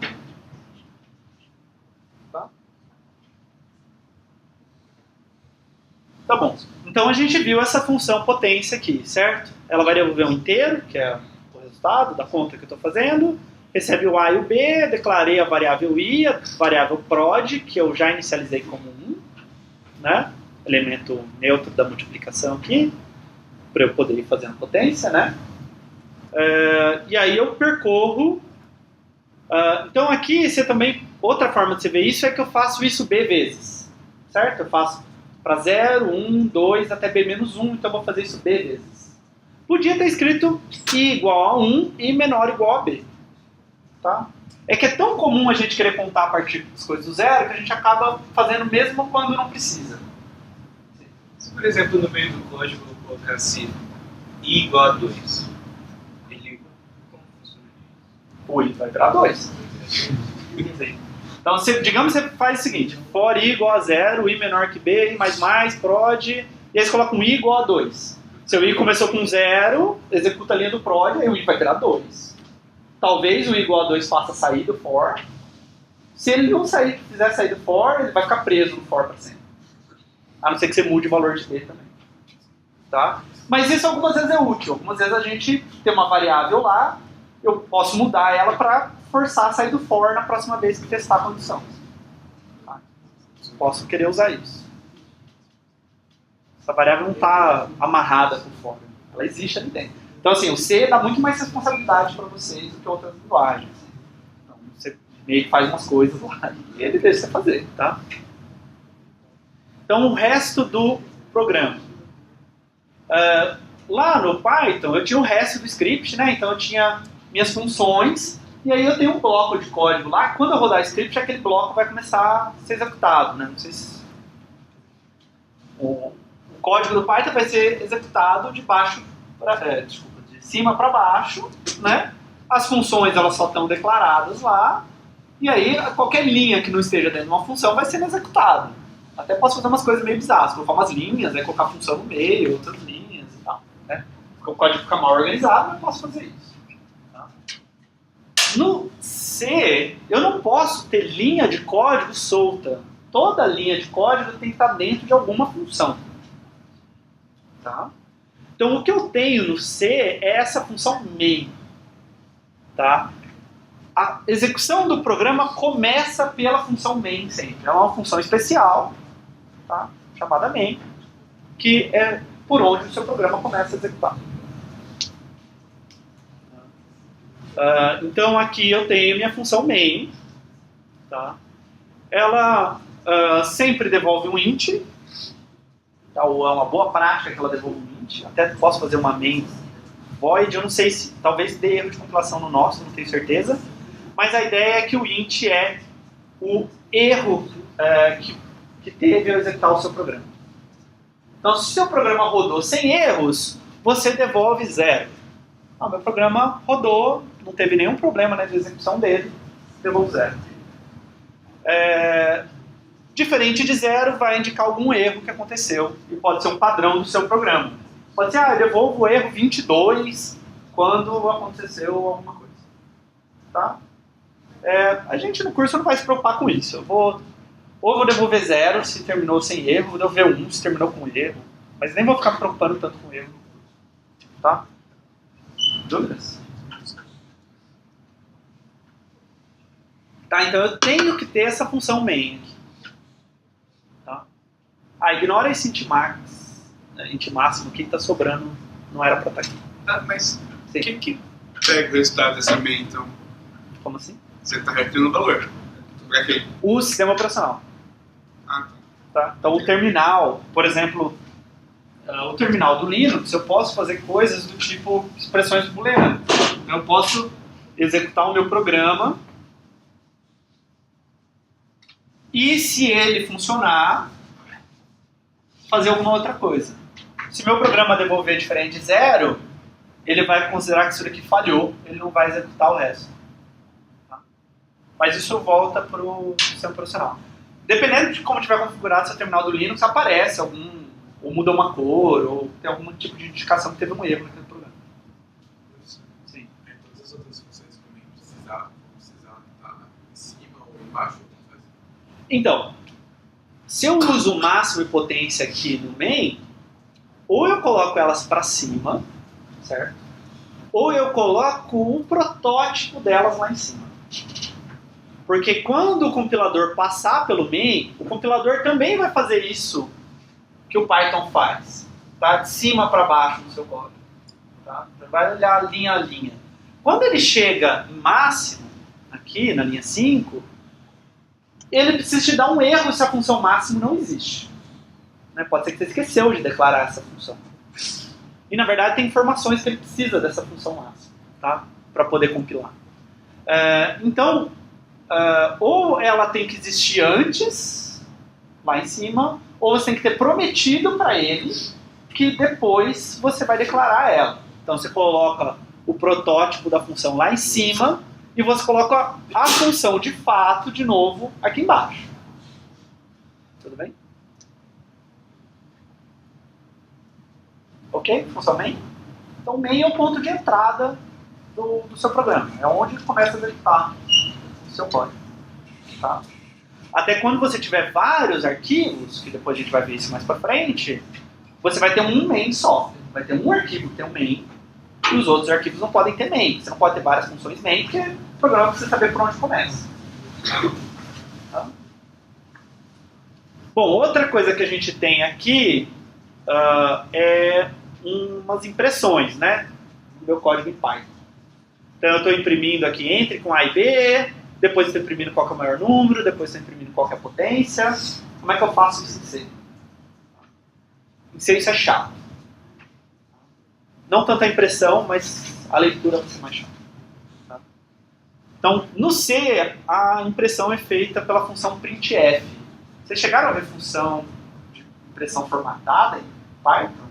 S1: Tá bom. Então a gente viu essa função potência aqui, certo? Ela vai devolver um inteiro, que é o resultado da conta que eu estou fazendo, recebe o A e o B, declarei a variável I, a variável prod, que eu já inicializei como 1, né? Elemento neutro da multiplicação aqui, para eu poder ir fazendo potência, né? E aí eu percorro. Então aqui você também, outra forma de você ver isso é que eu faço isso B vezes, certo? Eu faço para 0, 1, 2 até B menos 1, então eu vou fazer isso B vezes. Podia ter escrito I igual a 1 e menor ou igual a B. Tá? É que é tão comum a gente querer contar a partir das coisas do zero que a gente acaba fazendo mesmo quando não precisa.
S4: Se, por exemplo, no meio do código eu colocar assim, I igual a 2, ele como funciona isso?
S1: O I vai virar 2. Então, digamos que você faz o seguinte, for I igual a 0, I menor que B, I++, prod, e aí você coloca um I igual a 2. Seu I começou com 0, executa a linha do prod, aí o I vai virar 2. Talvez o I igual a 2 faça sair do for. Se ele não fizer sair do for, ele vai ficar preso no for para sempre. A não ser que você mude o valor de B também. Tá? Mas isso algumas vezes é útil. Algumas vezes a gente tem uma variável lá, eu posso mudar ela para forçar a sair do for na próxima vez que testar a condição. Tá? Posso querer usar isso. Essa variável não está amarrada com o for. Ela existe ali dentro. Então, assim, o C dá muito mais responsabilidade para vocês do que outras linguagens. Então, você meio que faz umas coisas lá e ele deixa você fazer, tá? Então, o resto do programa. Lá no Python, eu tinha o resto do script, né? Então, eu tinha minhas funções. E aí eu tenho um bloco de código lá, quando eu rodar o script, aquele bloco vai começar a ser executado, né? Não sei se... O código do Python vai ser executado de cima para baixo, né? As funções elas só estão declaradas lá, e aí qualquer linha que não esteja dentro de uma função vai sendo executada. Até posso fazer umas coisas meio bizarras, colocar umas linhas, né? Colocar a função no meio, outras linhas e tal, né? O código fica mal organizado, eu posso fazer isso. No C, eu não posso ter linha de código solta. Toda linha de código tem que estar dentro de alguma função. Tá? Então, o que eu tenho no C é essa função main. Tá? A execução do programa começa pela função main sempre. É uma função especial, tá? Chamada main, que é por onde o seu programa começa a executar. Então aqui eu tenho minha função main, tá? Ela sempre devolve um int, tá? Ou é uma boa prática que ela devolva um int. Até posso fazer uma main void, eu não sei se talvez dê erro de compilação no nosso, não tenho certeza, mas a ideia é que o int é o erro que teve ao executar o seu programa. Então se o seu programa rodou sem erros, você devolve 0. Meu programa rodou, não teve nenhum problema na execução dele, devolvo 0. Diferente de 0, vai indicar algum erro que aconteceu, e pode ser um padrão do seu programa. Pode ser, eu devolvo o erro 22 quando aconteceu alguma coisa. Tá? A gente no curso não vai se preocupar com isso. Ou vou devolver 0 se terminou sem erro, vou devolver 1 se terminou com erro, mas nem vou ficar me preocupando tanto com erro. Tá? Dúvidas? Tá, então eu tenho que ter essa função main aqui. Tá? Ignora esse int máximo que está sobrando, não era para estar aqui.
S3: Mas quem que pega o resultado dessa main, então?
S1: Como assim?
S3: Você está retirando o valor.
S1: O sistema operacional.
S3: Tá.
S1: Tá? Então o terminal, por exemplo, o terminal do Linux, eu posso fazer coisas do tipo expressões booleanas. Eu posso executar o meu programa e, se ele funcionar, fazer alguma outra coisa. Se meu programa devolver diferente de 0, ele vai considerar que isso daqui falhou, ele não vai executar o resto. Tá? Mas isso volta para o sistema operacional. Dependendo de como tiver configurado seu terminal do Linux, aparece algum, ou muda uma cor, ou tem algum tipo de indicação que teve um erro naquele programa. Sim.
S2: Todas as outras funções também precisar estar em cima ou embaixo.
S1: Então, se eu uso o máximo e potência aqui no main, ou eu coloco elas para cima, certo? Ou eu coloco um protótipo delas lá em cima. Porque quando o compilador passar pelo main, o compilador também vai fazer isso que o Python faz. Tá? De cima para baixo no seu código. Tá? Vai olhar linha a linha. Quando ele chega em máximo, aqui na linha 5, ele precisa te dar um erro se a função máximo não existe. Né? Pode ser que você esqueceu de declarar essa função. E na verdade tem informações que ele precisa dessa função máxima, tá? Para poder compilar. Então, ou ela tem que existir antes, lá em cima, ou você tem que ter prometido para ele que depois você vai declarar ela. Então você coloca o protótipo da função lá em cima e você coloca a função de fato, de novo, aqui embaixo. Tudo bem? Ok? Função main? Então main é o ponto de entrada do seu programa. É onde começa a executar o seu código. Tá? Até quando você tiver vários arquivos, que depois a gente vai ver isso mais pra frente, você vai ter um main só. Vai ter um arquivo que tem um main, e os outros arquivos não podem ter main. Você não pode ter várias funções main, porque o programa precisa saber por onde começa. Tá? Bom, outra coisa que a gente tem aqui é umas impressões, né? No meu código em Python. Então eu estou imprimindo aqui entre com A e B, depois estou imprimindo qual que é o maior número, depois estou imprimindo qual que é a potência. Como é que eu faço isso em C? Em C isso é chato. Não tanto a impressão, mas a leitura vai ser mais chata. Tá? Então, no C, a impressão é feita pela função printf. Vocês chegaram a ver função de impressão formatada em Python?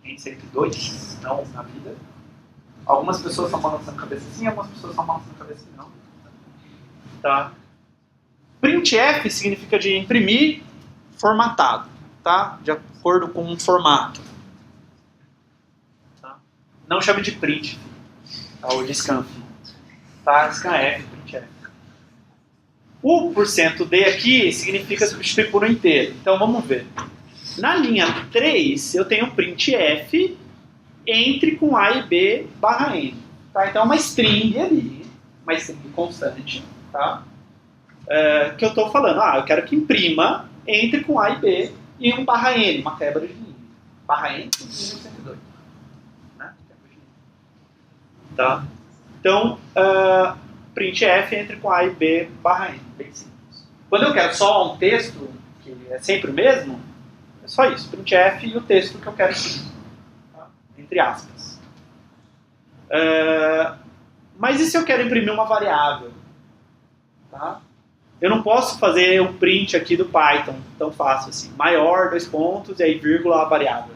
S1: Em C2? Não, na vida. Algumas pessoas estão balançando a cabeça sim, algumas pessoas estão balançando a cabeça não. Tá? Printf significa de imprimir formatado, tá? De acordo com um formato. Tá? Não chame de print, tá? Ou de scanf. Tá? Scanf, printf. O %d aqui significa substituir por um inteiro. Então vamos ver. Na linha 3 eu tenho printf entre com A e B barra N. Tá? Então é uma string ali, uma string constante, tá? Que eu estou falando, eu quero que imprima entre com A e B e um barra N, uma quebra de linha. Barra N, 102. Né? Tá? Então, printf entre com A e B barra N. Bem simples. Quando eu quero só um texto, que é sempre o mesmo, é só isso. Printf e o texto que eu quero imprimir. Tá? Entre aspas. Mas e se eu quero imprimir uma variável? Tá? Eu não posso fazer um print aqui do Python tão fácil assim. Maior, 2 pontos, e aí vírgula a variável.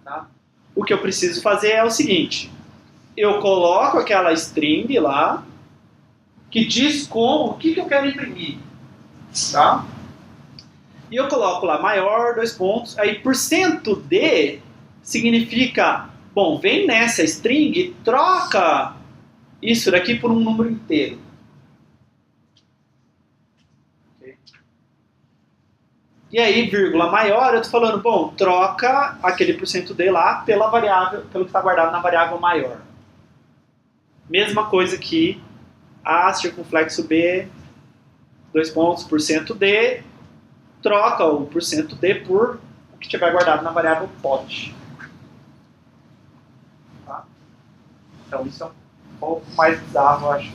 S1: Tá? O que eu preciso fazer é o seguinte. Eu coloco aquela string lá que diz o que eu quero imprimir. Tá? E eu coloco lá maior, 2 pontos, aí %d significa, bom, vem nessa string e troca isso daqui por um número inteiro. Okay. E aí, vírgula maior, eu estou falando, bom, troca aquele %d lá pela variável, pelo que está guardado na variável maior. Mesma coisa que A circunflexo B, 2 pontos, %d, troca o %d por o que tiver guardado na variável pod. Tá? Então isso é um pouco mais bizarro, eu acho.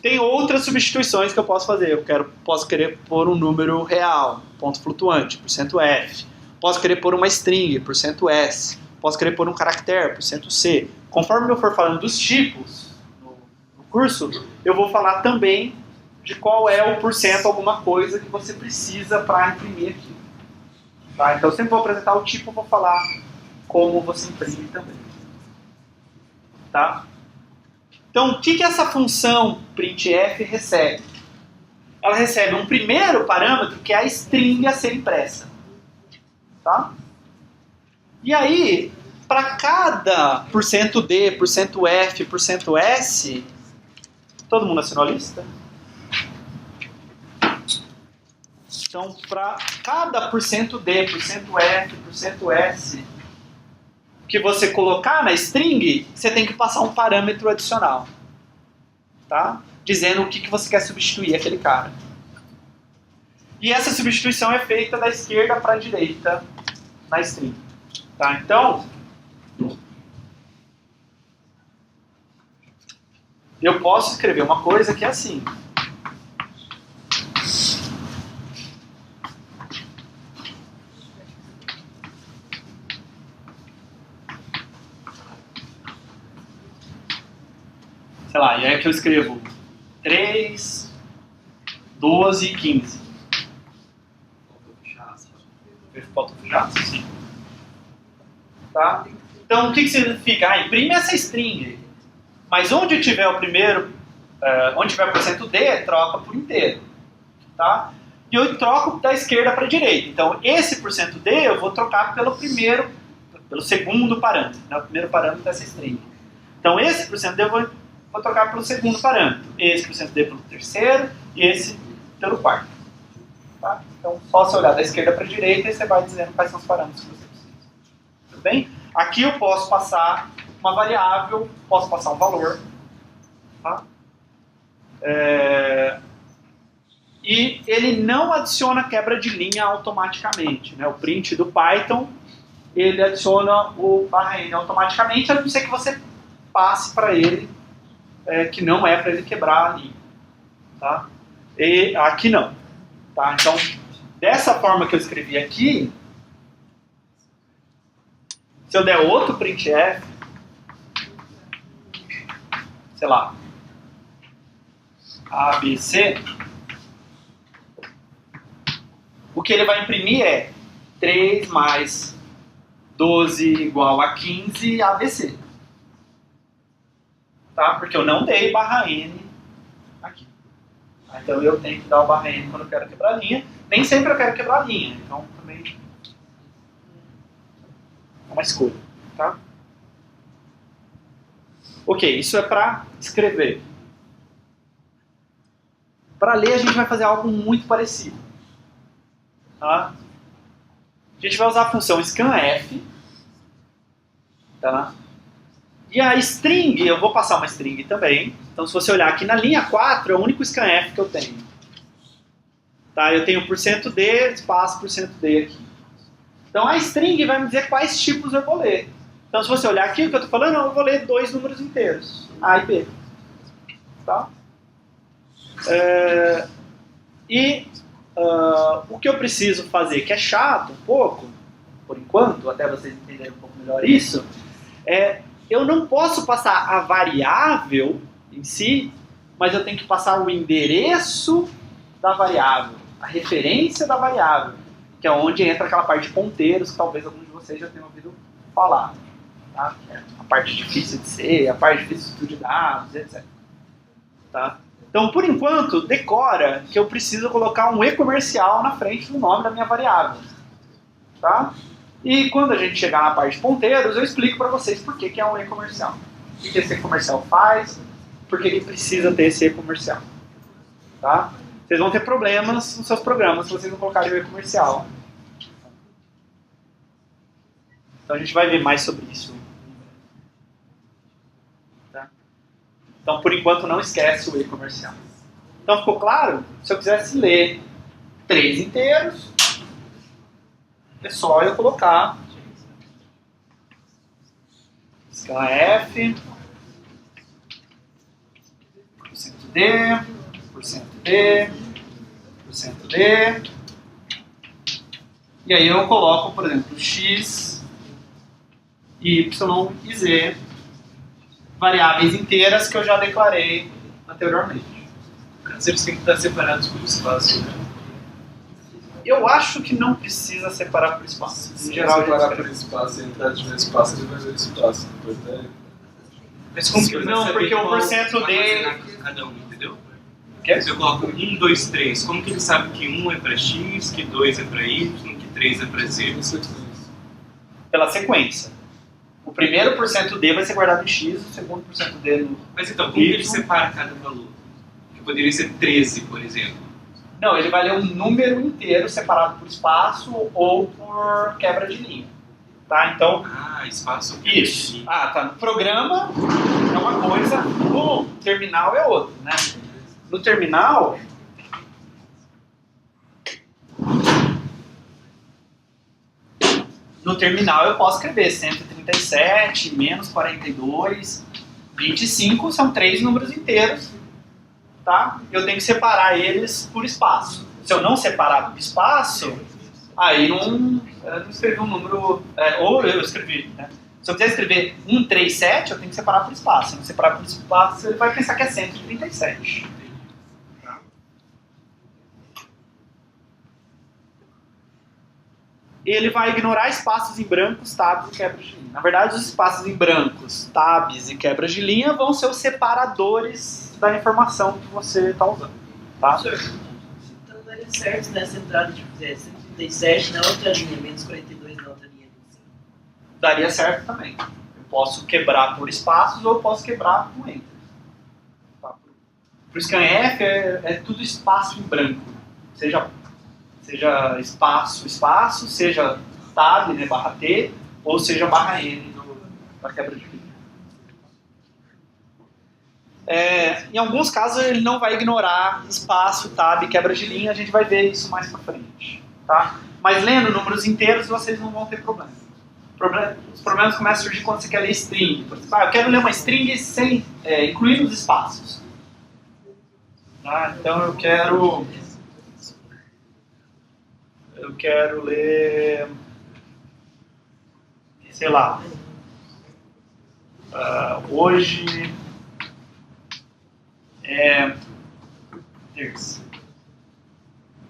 S1: Tem outras substituições que eu posso fazer. Posso querer pôr um número real, ponto flutuante, %f. Posso querer pôr uma string, %s. Posso querer pôr um caractere, %c. Conforme eu for falando dos tipos no curso, eu vou falar também de qual é o % alguma coisa que você precisa para imprimir aqui. Tá? Então eu sempre vou apresentar o tipo, vou falar como você imprime também. Tá? Então, o que essa função printf recebe? Ela recebe um primeiro parâmetro, que é a string a ser impressa. Tá? E aí, para cada %d, %f, %s, todo mundo assinou a lista? Então, para cada %d, %f, %s que você colocar na string, você tem que passar um parâmetro adicional. Tá? Dizendo o que você quer substituir aquele cara. E essa substituição é feita da esquerda para a direita na string. Tá? Então, eu posso escrever uma coisa que é assim. Sei lá, e aí que eu escrevo 3, 12 e 15. Falta fechar, sim. Tá? Então, o que significa? Imprime essa string. Mas onde tiver o primeiro, onde tiver o %d, troca por inteiro. Tá? E eu troco da esquerda para a direita. Então, esse %d eu vou trocar pelo segundo parâmetro. Né? O primeiro parâmetro dessa string. Então, esse %d eu vou trocar pelo segundo parâmetro. Esse %d pelo terceiro e esse pelo quarto. Tá? Então, só você olhar da esquerda para a direita e você vai dizendo quais são os parâmetros que você precisa. Tudo bem? Aqui eu posso passar uma variável, posso passar um valor. Tá? E ele não adiciona quebra de linha automaticamente. Né? O print do Python, ele adiciona o /n automaticamente, a não ser que você passe para ele que não é para ele quebrar a linha. Tá? E aqui não. Tá? Então, dessa forma que eu escrevi aqui, se eu der outro printf, sei lá, ABC, o que ele vai imprimir é 3 mais 12 igual a 15 ABC. Tá? Porque eu não dei /n aqui. Então eu tenho que dar o /n quando eu quero quebrar a linha. Nem sempre eu quero quebrar a linha. Então também é uma escolha. Tá? Ok, isso é para escrever. Para ler a gente vai fazer algo muito parecido. Tá? A gente vai usar a função scanf. Tá? E a string, eu vou passar uma string também. Então, se você olhar aqui na linha 4, é o único scanf que eu tenho. Tá? Eu tenho %d, espaço %d aqui. Então, a string vai me dizer quais tipos eu vou ler. Então, se você olhar aqui, o que eu estou falando, eu vou ler 2 números inteiros. A e B. Tá? O que eu preciso fazer, que é chato um pouco, por enquanto, até vocês entenderem um pouco melhor isso, eu não posso passar a variável em si, mas eu tenho que passar o endereço da variável, a referência da variável, que é onde entra aquela parte de ponteiros que talvez alguns de vocês já tenham ouvido falar. Tá? É a parte difícil de ser, a parte difícil de estudo de dados, etc. Tá? Então, por enquanto, decora que eu preciso colocar um e-comercial na frente do nome da minha variável. Tá? E quando a gente chegar na parte de ponteiros, eu explico para vocês por que é um e-comercial. O que esse e-comercial faz, por que ele precisa ter esse e-comercial. Tá? Vocês vão ter problemas nos seus programas se vocês não colocarem o e-comercial. Então a gente vai ver mais sobre isso. Tá? Então, por enquanto, não esquece o e-comercial. Então, ficou claro? Se eu quisesse ler 3 inteiros, é só eu colocar scanf %d, %D, %D, %D. E aí eu coloco, por exemplo, x, y e z, variáveis inteiras que eu já declarei anteriormente.
S4: Eles têm que estar separados por espaço, né?
S1: Eu acho que não precisa separar por espaço. Em geral,
S2: separar por espaço e entrar de espaço, ele vai ver espaço. Depois
S4: Mas como que ele vai
S1: Não,
S4: saber
S1: porque o
S4: qual
S1: porcento
S4: armazenar cada um, entendeu?
S1: Quê?
S4: Se eu coloco 1, 2, 3, como que ele sabe que 1 é para x, que 2 é para y, que 3 é para z?
S1: Pela sequência. O primeiro %D vai ser guardado em x, o segundo %D no...
S4: Mas então, como que ele separa cada valor? Que poderia ser 13, por exemplo.
S1: Não, ele vai ler um número inteiro separado por espaço ou por quebra de linha. Tá? Então,
S4: Espaço.
S1: isso. Tá. No programa é uma coisa, no terminal é outra, né? No terminal... No terminal eu posso escrever 137, menos 42, 25, são 3 números inteiros. Tá? Eu tenho que separar eles por espaço. Se eu não separar por espaço, aí eu não escrevi um número... ou eu escrevi, né? Se eu quiser escrever 137, eu tenho que separar por espaço. Se eu não separar por espaço, ele vai pensar que é 137. Ele vai ignorar espaços em brancos, tabs e quebras de linha. Na verdade, os espaços em brancos, tabs e quebras de linha vão ser os separadores da informação que você está usando. Tá?
S5: Então daria certo nessa entrada de 137 na outra linha, menos 42 na outra linha.
S1: Daria certo também. Eu posso quebrar por espaços ou eu posso quebrar com enter. Tá? Pro scanf é tudo espaço em branco. Seja espaço, seja tab, né, barra T, ou seja barra N da quebra de linha. Em alguns casos ele não vai ignorar espaço, tab, quebra de linha, a gente vai ver isso mais pra frente. Tá? Mas lendo números inteiros vocês não vão ter problema. Os problemas começam a surgir quando você quer ler string. Por exemplo, eu quero ler uma string sem incluir os espaços. Tá? Então eu quero ler, sei lá, hoje é terça,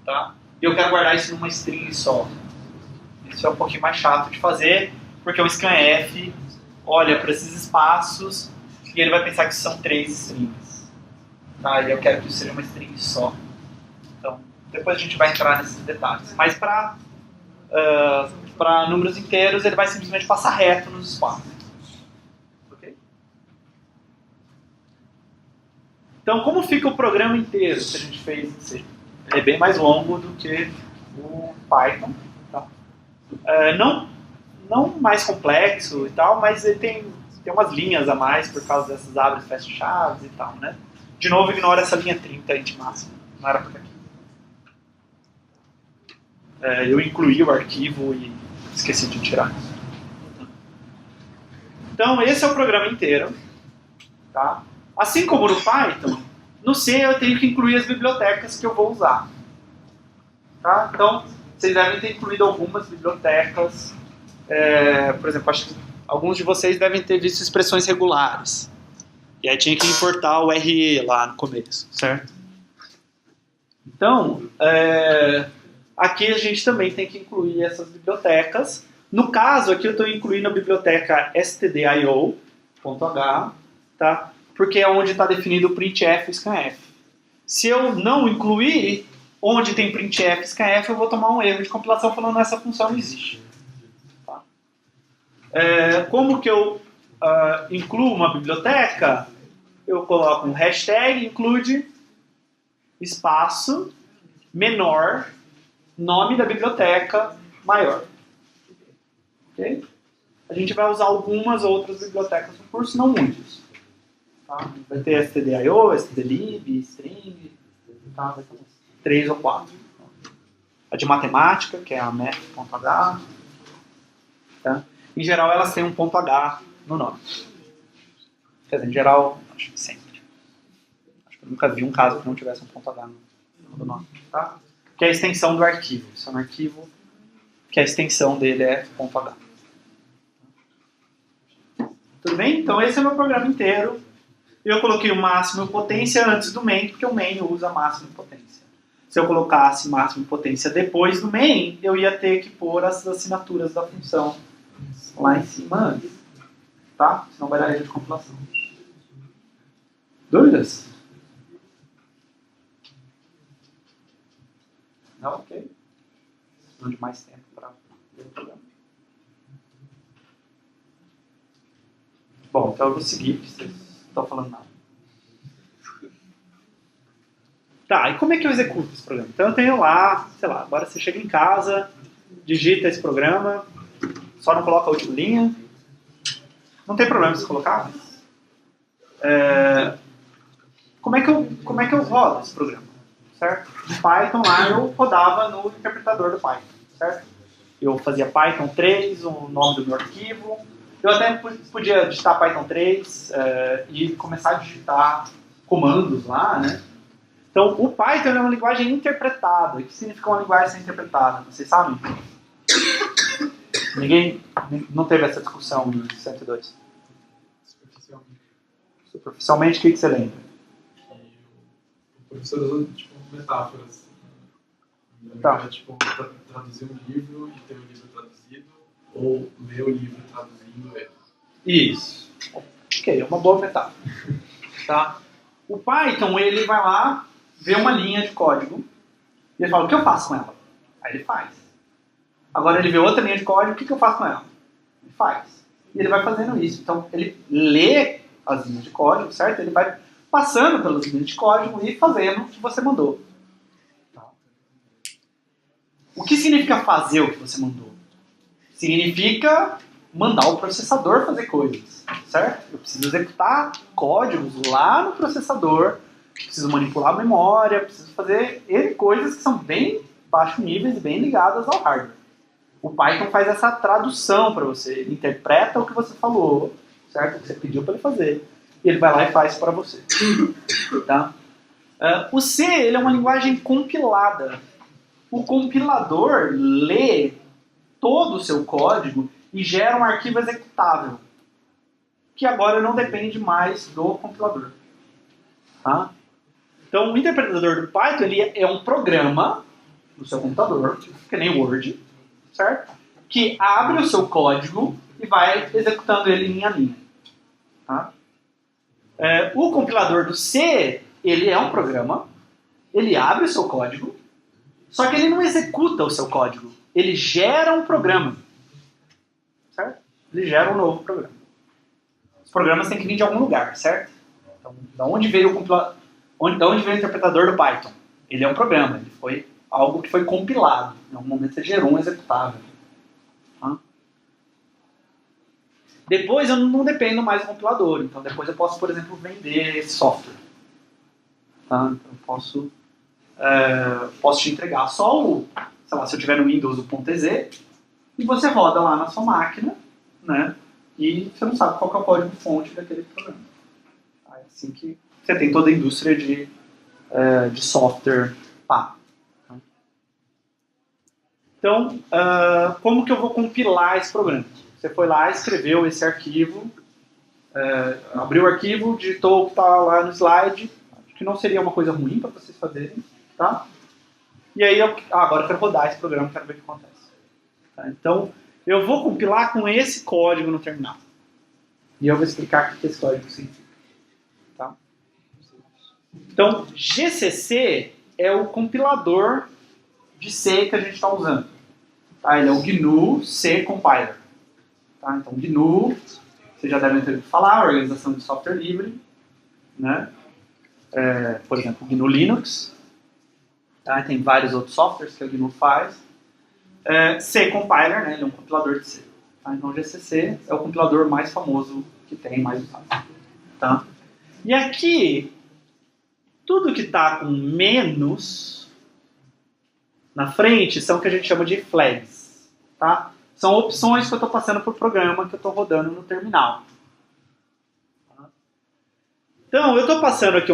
S1: tá? E eu quero guardar isso numa string só. Isso é um pouquinho mais chato de fazer, porque o scanf olha para esses espaços e ele vai pensar que são 3 strings. Tá? E eu quero que isso seja uma string só. Então, depois a gente vai entrar nesses detalhes. Mas para números inteiros, ele vai simplesmente passar reto nos espaços. Ok? Então, como fica o programa inteiro que a gente fez em C? Ele é bem mais longo do que o Python. Tá? Não mais complexo e tal, mas ele tem umas linhas a mais por causa dessas abres e fecha chaves e tal, né? De novo, ignora essa linha 30 aí de máximo. Não era por aqui. Eu incluí o arquivo e esqueci de tirar. Então, esse é o programa inteiro. Tá? Assim como no Python, no C eu tenho que incluir as bibliotecas que eu vou usar. Tá? Então, vocês devem ter incluído algumas bibliotecas. Por exemplo, acho que alguns de vocês devem ter visto expressões regulares. E aí tinha que importar o RE lá no começo, certo? Então, aqui a gente também tem que incluir essas bibliotecas. No caso, aqui eu estou incluindo a biblioteca stdio.h, tá? Porque é onde está definido o printf e scanf. Se eu não incluir onde tem printf e scanf, eu vou tomar um erro de compilação falando que essa função não existe. Tá? Como que eu incluo uma biblioteca? Eu coloco um hashtag include espaço menor nome da biblioteca maior. Okay? A gente vai usar algumas outras bibliotecas no curso, não muitas. Tá? Vai ter stdio, stdlib, string, tá? Vai ter uns 3 ou 4. A de matemática, que é a math.h. Tá? Em geral, elas têm um ponto .h no nome. Quer dizer, em geral, acho que sempre. Acho que Nunca vi um caso que não tivesse um ponto H no nome, tá? Que é a extensão do arquivo. Isso é um arquivo que a extensão dele é ponto .h. Tudo bem? Então esse é o meu programa inteiro. Eu coloquei o máximo e potência antes do main, porque o main usa máximo e potência. Se eu colocasse máximo e potência depois do main, eu ia ter que pôr as assinaturas da função lá em cima antes. Tá? Senão vai dar erro de compilação. Dúvidas? Não? Ok. Preciso de mais tempo para ver o programa. Bom, então eu vou seguir, porque vocês não estão falando nada. Tá, e como é que eu executo esse programa? Então eu tenho lá, sei lá, agora você chega em casa, digita esse programa, só não coloca a última linha. Não tem problema se colocar, mas... Como é que eu rodo esse programa? Certo? No Python lá eu rodava no interpretador do Python, certo? Eu fazia Python 3, o nome do meu arquivo. Eu até podia digitar Python 3 e começar a digitar comandos lá, né? Então, o Python é uma linguagem interpretada. O que significa uma linguagem ser interpretada? Vocês sabem? Ninguém não teve essa discussão em 102. Superficialmente, o que você lembra?
S2: O professor usou, tipo, metáforas.
S1: Tá.
S2: É, tipo, traduzir um livro e ter o livro traduzido, ou ler o livro traduzindo ele.
S1: Isso. Ok, é uma boa metáfora. Tá? O Python, ele vai lá, vê uma linha de código, e ele fala, o que eu faço com ela? Aí ele faz. Agora ele vê outra linha de código, o que eu faço com ela? Ele faz. E ele vai fazendo isso. Então, ele lê as linhas de código, certo? Ele vai passando pelas linhas de código e fazendo o que você mandou. O que significa fazer o que você mandou? Significa mandar o processador fazer coisas, certo? Eu preciso executar códigos lá no processador, preciso manipular a memória, preciso fazer N coisas que são bem baixo níveis e bem ligadas ao hardware. O Python faz essa tradução para você, ele interpreta o que você falou, certo? O que você pediu para ele fazer, e ele vai lá e faz para você. Tá? O C, ele é uma linguagem compilada. O compilador lê todo o seu código e gera um arquivo executável, que agora não depende mais do compilador. Tá? Então, o interpretador do Python ele é um programa no seu computador, que nem Word, certo? Que abre o seu código e vai executando ele linha a linha. Tá? O compilador do C, ele é um programa, ele abre o seu código, só que ele não executa o seu código, ele gera um programa. Certo? Ele gera um novo programa. Os programas têm que vir de algum lugar, certo? Então, da onde veio o interpretador do Python? Ele é um programa, ele foi algo que foi compilado. Em algum momento você gerou um executável. Tá? Depois eu não dependo mais do compilador, então depois eu posso, por exemplo, vender esse software. Tá? Então eu posso te entregar só o, sei lá, se eu tiver no Windows o .ez, e você roda lá na sua máquina, né? E você não sabe qual que é o código-fonte daquele programa. É assim que você tem toda a indústria de software pago. Então, como que eu vou compilar esse programa? Você foi lá, escreveu esse arquivo, abriu o arquivo, digitou o que está lá no slide, acho que não seria uma coisa ruim para vocês fazerem, tá? E aí, agora eu quero rodar esse programa, quero ver o que acontece. Tá? Então, eu vou compilar com esse código no terminal. E eu vou explicar o que esse código significa. Tá? Então, GCC é o compilador de C que a gente está usando. Tá? Ele é o GNU C Compiler. Tá? Então, GNU, vocês já devem ter ouvido falar, Organização de Software Livre. Né? Por exemplo, o GNU Linux. Tá? Tem vários outros softwares que o GNU faz. C Compiler, né? Ele é um compilador de C. Tá? Então, o GCC é o compilador mais famoso que tem, mais usado. Tá? E aqui, tudo que está com menos na frente são o que a gente chama de flags. Tá? São opções que eu estou passando para o programa que eu estou rodando no terminal. Tá? Então, eu estou passando aqui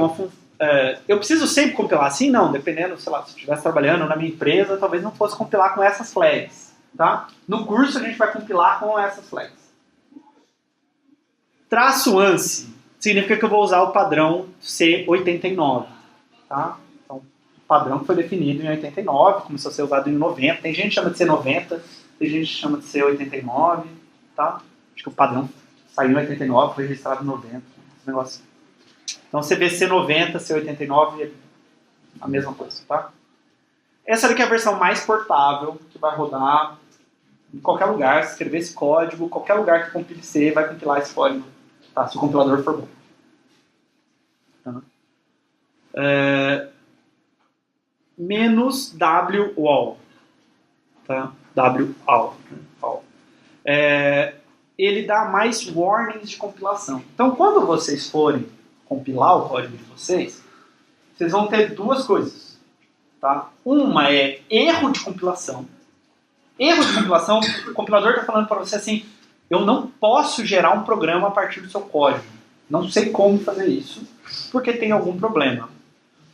S1: eu preciso sempre compilar assim? Não, dependendo, sei lá, se eu estivesse trabalhando na minha empresa, talvez não fosse compilar com essas flags. Tá? No curso a gente vai compilar com essas flags. Traço ANSI significa que eu vou usar o padrão C89. Tá? Então, o padrão que foi definido em 89, começou a ser usado em 90. Tem gente que chama de C90, tem gente que chama de C89. Tá? Acho que o padrão saiu em 89, foi registrado em 90. Esse negócio. Então, CVC 90, C89 é a mesma coisa, tá? Essa daqui é a versão mais portável, que vai rodar em qualquer lugar. Se escrever esse código, qualquer lugar que compile C vai compilar esse código, tá? Se o compilador for bom. Tá? Menos WAL. Tá? WAL. Ele dá mais warnings de compilação. Então, quando vocês forem compilar o código de vocês vão ter duas coisas. Tá? Uma é erro de compilação. Erro de compilação, o compilador está falando para você assim, eu não posso gerar um programa a partir do seu código. Não sei como fazer isso, porque tem algum problema.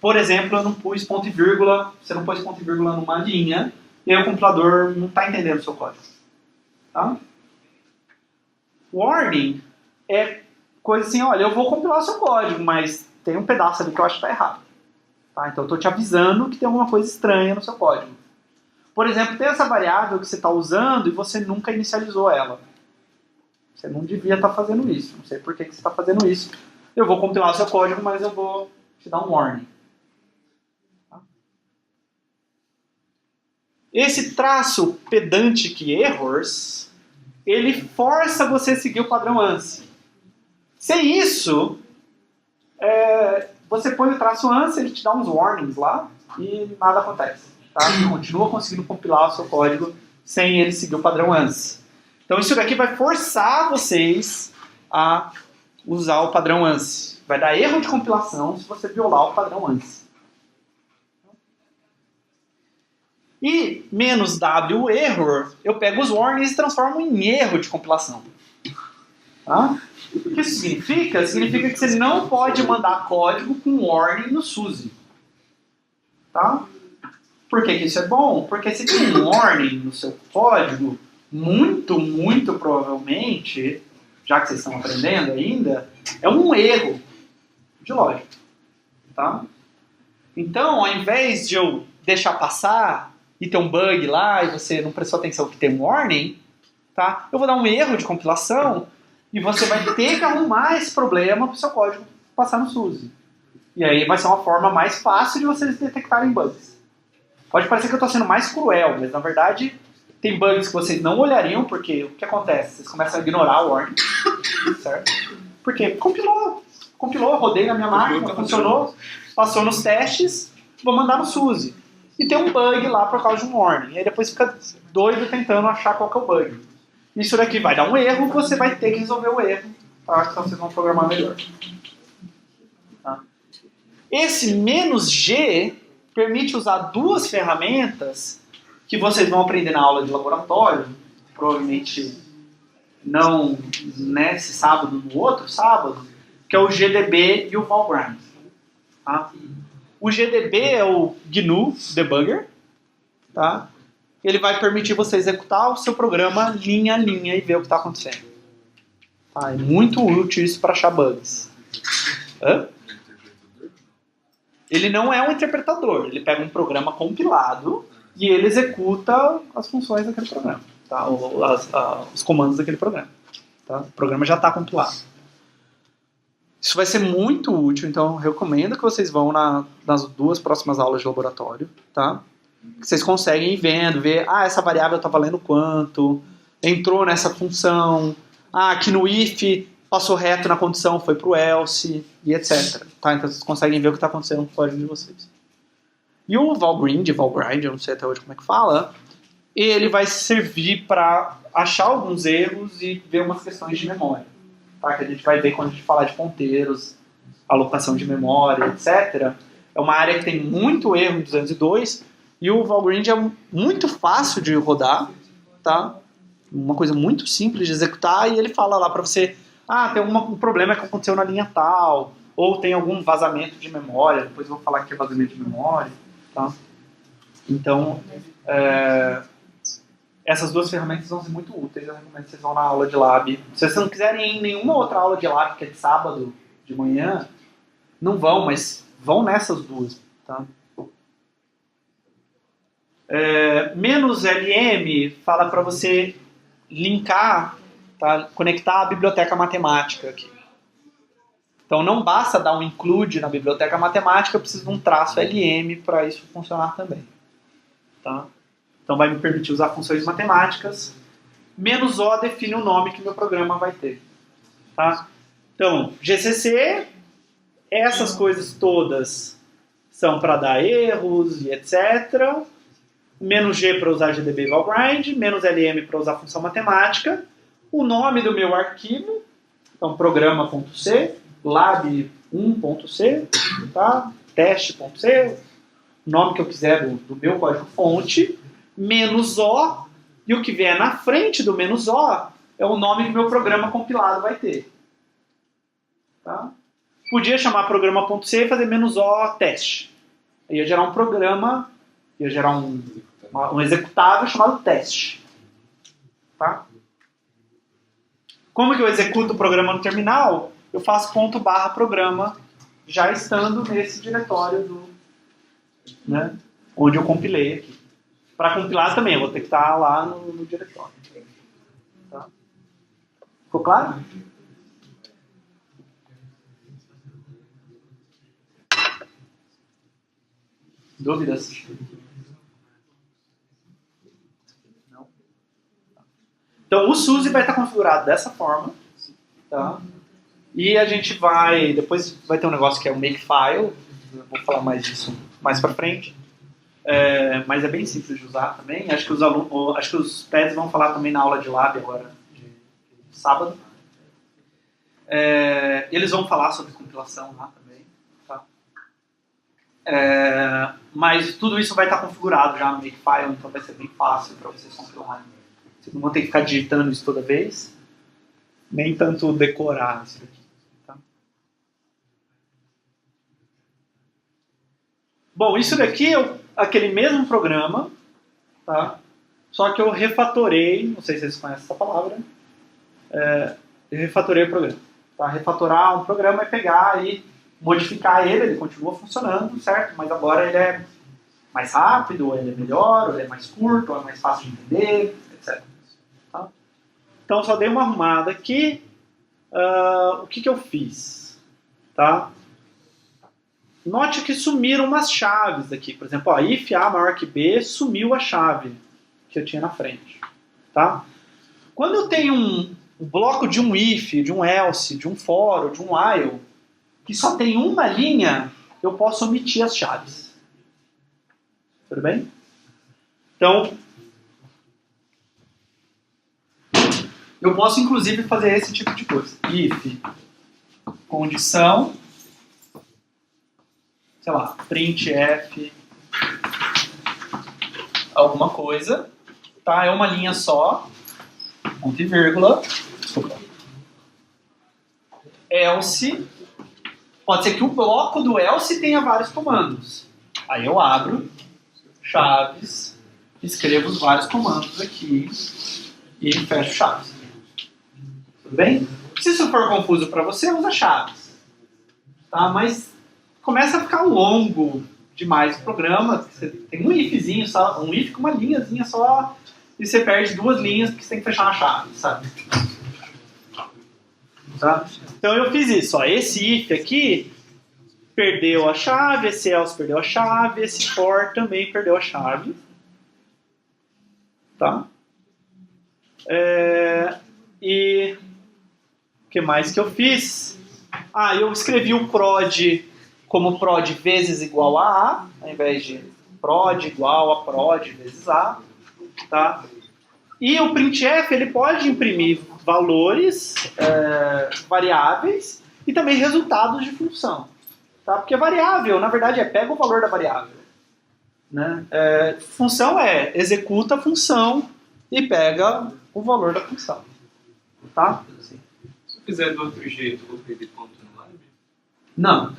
S1: Por exemplo, eu não pus ponto e vírgula, você não pôs ponto e vírgula numa linha, e aí o compilador não está entendendo o seu código. Tá? Warning é coisa assim, olha, eu vou compilar o seu código, mas tem um pedaço ali que eu acho que está errado. Tá? Então eu estou te avisando que tem alguma coisa estranha no seu código. Por exemplo, tem essa variável que você está usando e você nunca inicializou ela. Você não devia estar fazendo isso. Não sei por que você está fazendo isso. Eu vou compilar o seu código, mas eu vou te dar um warning. Tá? Esse traço pedantic errors, ele força você a seguir o padrão ANSI. Sem isso, você põe o traço ANSI, ele te dá uns warnings lá e nada acontece. Tá? Você continua conseguindo compilar o seu código sem ele seguir o padrão ANSI. Então isso daqui vai forçar vocês a usar o padrão ANSI. Vai dar erro de compilação se você violar o padrão ANSI. E menos W error, eu pego os warnings e transformo em erro de compilação. Tá? O que isso significa? Significa que você não pode mandar código com warning no SUSE. Tá? Por que isso é bom? Porque se tem um warning no seu código, muito provavelmente, já que vocês estão aprendendo ainda, é um erro de lógica. Tá? Então, ao invés de eu deixar passar e ter um bug lá e você não prestou atenção que tem um warning, tá? Eu vou dar um erro de compilação e você vai ter que arrumar esse problema para o seu código passar no SUSE. E aí vai ser uma forma mais fácil de vocês detectarem bugs. Pode parecer que eu estou sendo mais cruel, mas na verdade tem bugs que vocês não olhariam, porque o que acontece? Vocês começam a ignorar o warning, certo? Porque compilou, rodei na minha máquina, funcionou, passou nos testes, vou mandar no SUSE. E tem um bug lá por causa de um warning. E aí depois fica doido tentando achar qual que é o bug. Isso daqui vai dar um erro, você vai ter que resolver o erro. Tá? Então vocês vão programar melhor. Tá? Esse "-g" permite usar duas ferramentas que vocês vão aprender na aula de laboratório, provavelmente não nesse sábado, no outro sábado, que é o GDB e o Valgrind. Tá? O GDB é o GNU Debugger. Tá? Ele vai permitir você executar o seu programa linha a linha e ver o que está acontecendo. Tá? É muito útil isso para achar bugs. Hã? Ele não é um interpretador. Ele pega um programa compilado e ele executa as funções daquele programa. Tá? Os comandos daquele programa. Tá? O programa já está compilado. Isso vai ser muito útil, então eu recomendo que vocês vão nas duas próximas aulas de laboratório. Tá? Vocês conseguem ir vendo, ver, essa variável está valendo quanto, entrou nessa função, aqui no if passou reto na condição, foi para o else, e etc. Tá? Então vocês conseguem ver o que está acontecendo no código de vocês. E o Valgrind, eu não sei até hoje como é que fala, ele vai servir para achar alguns erros e ver umas questões de memória. Tá? Que a gente vai ver quando a gente falar de ponteiros, alocação de memória, etc. É uma área que tem muito erro em 202, e o Valgrind é muito fácil de rodar, tá? Uma coisa muito simples de executar, e ele fala lá para você, tem um problema que aconteceu na linha tal, ou tem algum vazamento de memória, depois eu vou falar que é vazamento de memória, tá? Então, essas duas ferramentas vão ser muito úteis, eu recomendo que vocês vão na aula de lab. Se vocês não quiserem ir em nenhuma outra aula de lab, que é de sábado de manhã, não vão, mas vão nessas duas, tá? Menos LM fala para você linkar, tá? Conectar a biblioteca matemática aqui. Então não basta dar um include na biblioteca matemática, eu preciso de um traço LM para isso funcionar também. Tá? Então vai me permitir usar funções matemáticas. Menos O define o nome que meu programa vai ter. Tá? Então, GCC, essas coisas todas são para dar erros e etc. Menos G para usar GDB e Valgrind, menos LM para usar função matemática. O nome do meu arquivo, então programa.c, lab1.c, tá? teste.c, o nome que eu quiser do meu código-fonte, menos O, e o que vier na frente do menos O é o nome que meu programa compilado vai ter. Tá? Podia chamar programa.c e fazer menos O teste. Ia gerar um programa, ia gerar um executável chamado teste. Tá? Como que eu executo o programa no terminal? Eu faço /programa já estando nesse diretório né, onde eu compilei aqui. Para compilar também, eu vou ter que estar lá no diretório. Tá? Ficou claro? Dúvidas? Não? Então, o SUSE vai estar configurado dessa forma. Tá? E a gente vai... Depois vai ter um negócio que é o Makefile. Eu vou falar mais disso mais para frente. Mas é bem simples de usar também. Acho que os pads vão falar também na aula de lab agora, de sábado. Eles vão falar sobre compilação lá também. Tá? Mas tudo isso vai estar configurado já no Makefile, então vai ser bem fácil para vocês compilarem. Vocês não vão ter que ficar digitando isso toda vez, nem tanto decorar isso daqui. Tá? Bom, isso daqui é aquele mesmo programa, tá? Só que eu refatorei, não sei se vocês conhecem essa palavra, eu refatorei o programa. Tá? Refatorar um programa é pegar e modificar ele continua funcionando, certo? Mas agora ele é mais rápido, ou ele é melhor, ou ele é mais curto, ou é mais fácil de entender, etc. Tá? Então só dei uma arrumada aqui. O que eu fiz? Tá? Note que sumiram umas chaves aqui. Por exemplo, if A maior que B, sumiu a chave que eu tinha na frente. Tá? Quando eu tenho um bloco de um if, de um else, de um for, ou de um while, que só tem uma linha, eu posso omitir as chaves. Tudo bem? Então, eu posso inclusive fazer esse tipo de coisa. If, condição, sei lá, printf, alguma coisa, tá? É uma linha só, ponto e vírgula, desculpa. Else, pode ser que o bloco do else tenha vários comandos. Aí eu abro, chaves, escrevo os vários comandos aqui e fecho chaves. Tudo bem? Se isso for confuso para você, usa chaves. Tá? Mas começa a ficar longo demais o programa. Você tem um ifzinho só, um if com uma linhazinha só, e você perde duas linhas porque você tem que fechar uma chave, sabe? Tá? Então eu fiz isso. Ó. Esse if aqui perdeu a chave, esse else perdeu a chave, esse for também perdeu a chave. Tá? E o que mais que eu fiz? Eu escrevi o prod como prod vezes igual a A, ao invés de prod igual a prod vezes A. Tá? E o printf ele pode imprimir valores variáveis e também resultados de função. Tá? Porque variável, na verdade, pega o valor da variável. Né? Função executa a função e pega o valor da função. Tá?
S4: Se eu fizer do outro jeito, vou perder ponto no lab?
S1: Não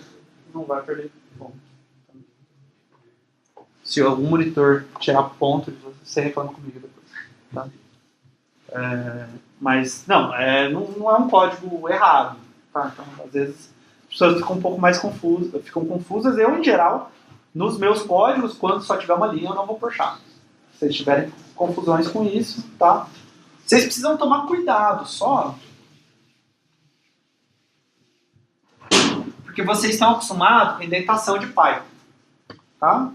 S1: vai perder ponto. Se algum monitor tirar ponto, você reclama comigo depois. Tá? Mas não é um código errado. Tá? Então, às vezes, as pessoas ficam um pouco mais confusas. Eu, em geral, nos meus códigos, quando só tiver uma linha, eu não vou puxar. Se vocês tiverem confusões com isso, tá? Vocês precisam tomar cuidado, só. Porque vocês estão acostumados com indentação de Python. Tá?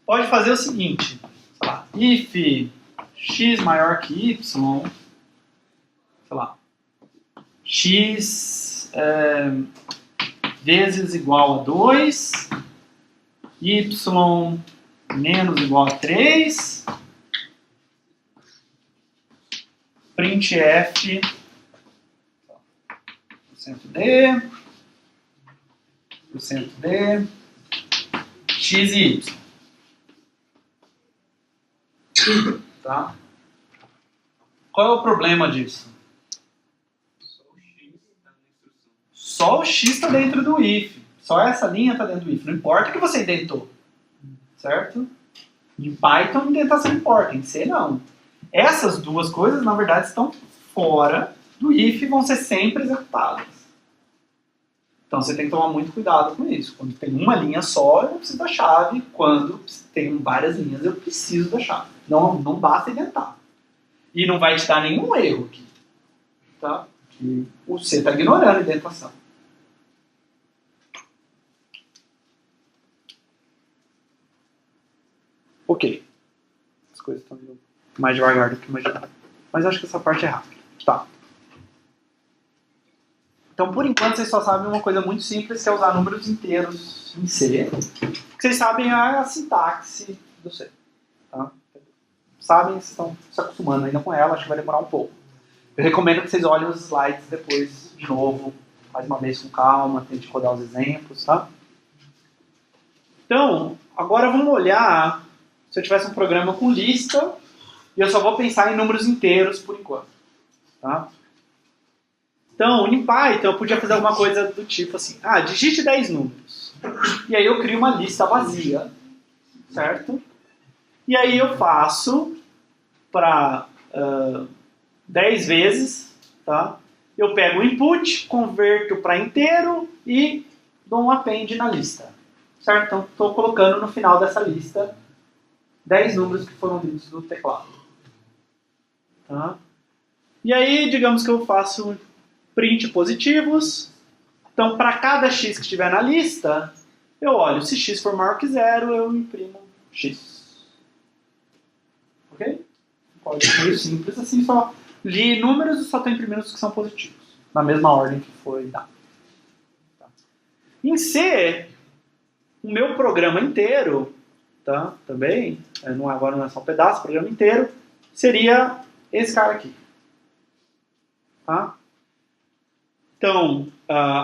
S1: Pode fazer o seguinte, sei lá, if x maior que y, sei lá, x vezes igual a 2, y menos igual a 3, printf %d, %d, x e y. Tá? Qual é o problema disso? Só o x está dentro do if. Só essa linha está dentro do if. Não importa o que você indentou. Certo? Em Python, indentação importa. Em C, não. Essas duas coisas, na verdade, estão fora do if e vão ser sempre executadas. Então você tem que tomar muito cuidado com isso. Quando tem uma linha só, eu preciso da chave. Quando tem várias linhas, eu preciso da chave. Não basta inventar. E não vai te dar nenhum erro aqui. Tá? Que você está ignorando a indentação. Ok. As coisas estão indo mais devagar do que imaginava. Mas acho que essa parte é rápida. Tá. Então, por enquanto, vocês só sabem uma coisa muito simples, que é usar números inteiros em C. Que vocês sabem a sintaxe do C. Tá? Sabem, estão se acostumando ainda com ela, acho que vai demorar um pouco. Eu recomendo que vocês olhem os slides depois, de novo, mais uma vez com calma, tente rodar os exemplos, tá? Então, agora vamos olhar, se eu tivesse um programa com lista, e eu só vou pensar em números inteiros por enquanto. Tá? Então, em Python, eu podia fazer alguma coisa do tipo assim, digite 10 números. E aí eu crio uma lista vazia, certo? E aí eu faço para 10 vezes, tá? Eu pego o input, converto para inteiro e dou um append na lista. Certo? Então estou colocando no final dessa lista 10 números que foram lidos do teclado. Tá? E aí, digamos que eu faço print positivos. Então, para cada x que estiver na lista, eu olho, se x for maior que 0, eu imprimo x. Ok? Código meio simples, assim, só li números e só estou imprimindo os que são positivos, na mesma ordem que foi dado. Tá? Em C, o meu programa inteiro, tá? Também, agora não é só um pedaço, o programa inteiro, seria esse cara aqui. Tá? Então,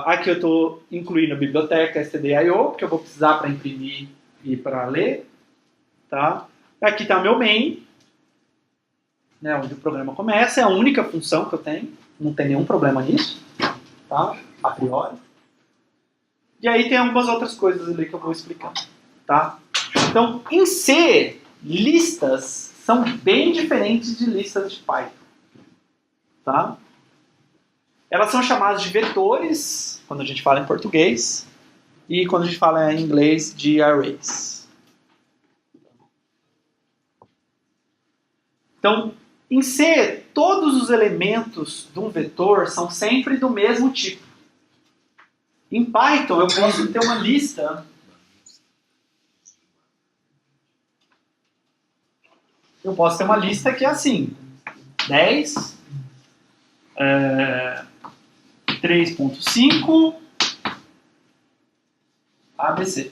S1: aqui eu estou incluindo a biblioteca stdio, porque eu vou precisar para imprimir e para ler. Tá? Aqui está meu main, né, onde o programa começa, é a única função que eu tenho, não tem nenhum problema nisso, tá? A priori. E aí tem algumas outras coisas ali que eu vou explicar. Tá? Então, em C, listas são bem diferentes de listas de Python. Tá? Elas são chamadas de vetores, quando a gente fala em português, e quando a gente fala em inglês, de arrays. Então, em C, todos os elementos de um vetor são sempre do mesmo tipo. Em Python, eu posso ter uma lista. Eu posso ter uma lista que é assim: 10, 3.5, ABC.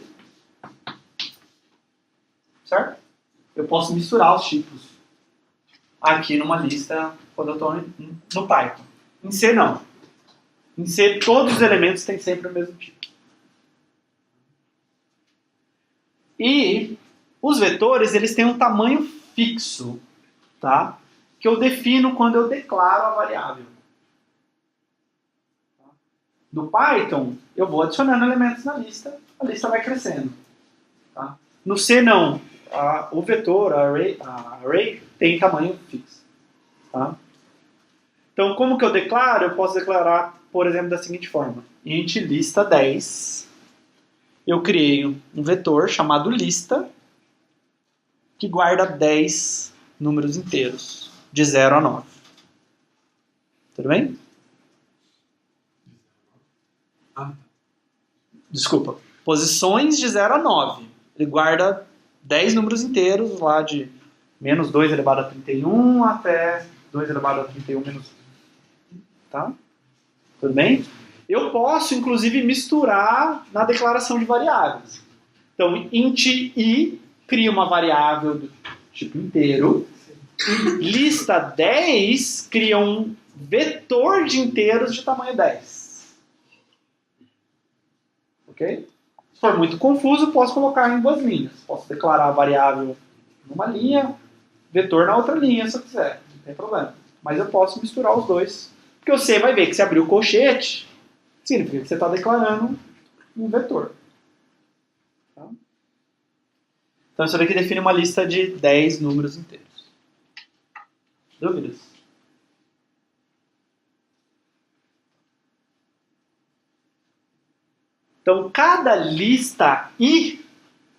S1: Certo? Eu posso misturar os tipos aqui numa lista quando eu estou no Python. Em C, não. Em C, todos os elementos têm sempre o mesmo tipo. E os vetores, eles têm um tamanho fixo, tá? Que eu defino quando eu declaro a variável. No Python, eu vou adicionando elementos na lista, a lista vai crescendo. Tá? No C, não. O vetor, a array, tem tamanho fixo. Tá? Então, como que eu declaro? Eu posso declarar, por exemplo, da seguinte forma. Int lista 10. Eu criei um vetor chamado lista, que guarda 10 números inteiros, de 0 a 9. Tudo bem? Desculpa. Posições de 0 a 9. Ele guarda 10 números inteiros, lá de menos 2 elevado a 31 até 2 elevado a 31 menos 1. Tá? Tudo bem? Eu posso, inclusive, misturar na declaração de variáveis. Então, int i cria uma variável do tipo inteiro. Lista 10 cria um vetor de inteiros de tamanho 10. Ok? Se for muito confuso, posso colocar em duas linhas. Posso declarar a variável numa linha, vetor na outra linha, se eu quiser. Não tem problema. Mas eu posso misturar os dois. Porque você vai ver que se abrir o colchete, significa que você está declarando um vetor. Tá? Então isso daqui define uma lista de 10 números inteiros. Dúvidas? Então, cada lista i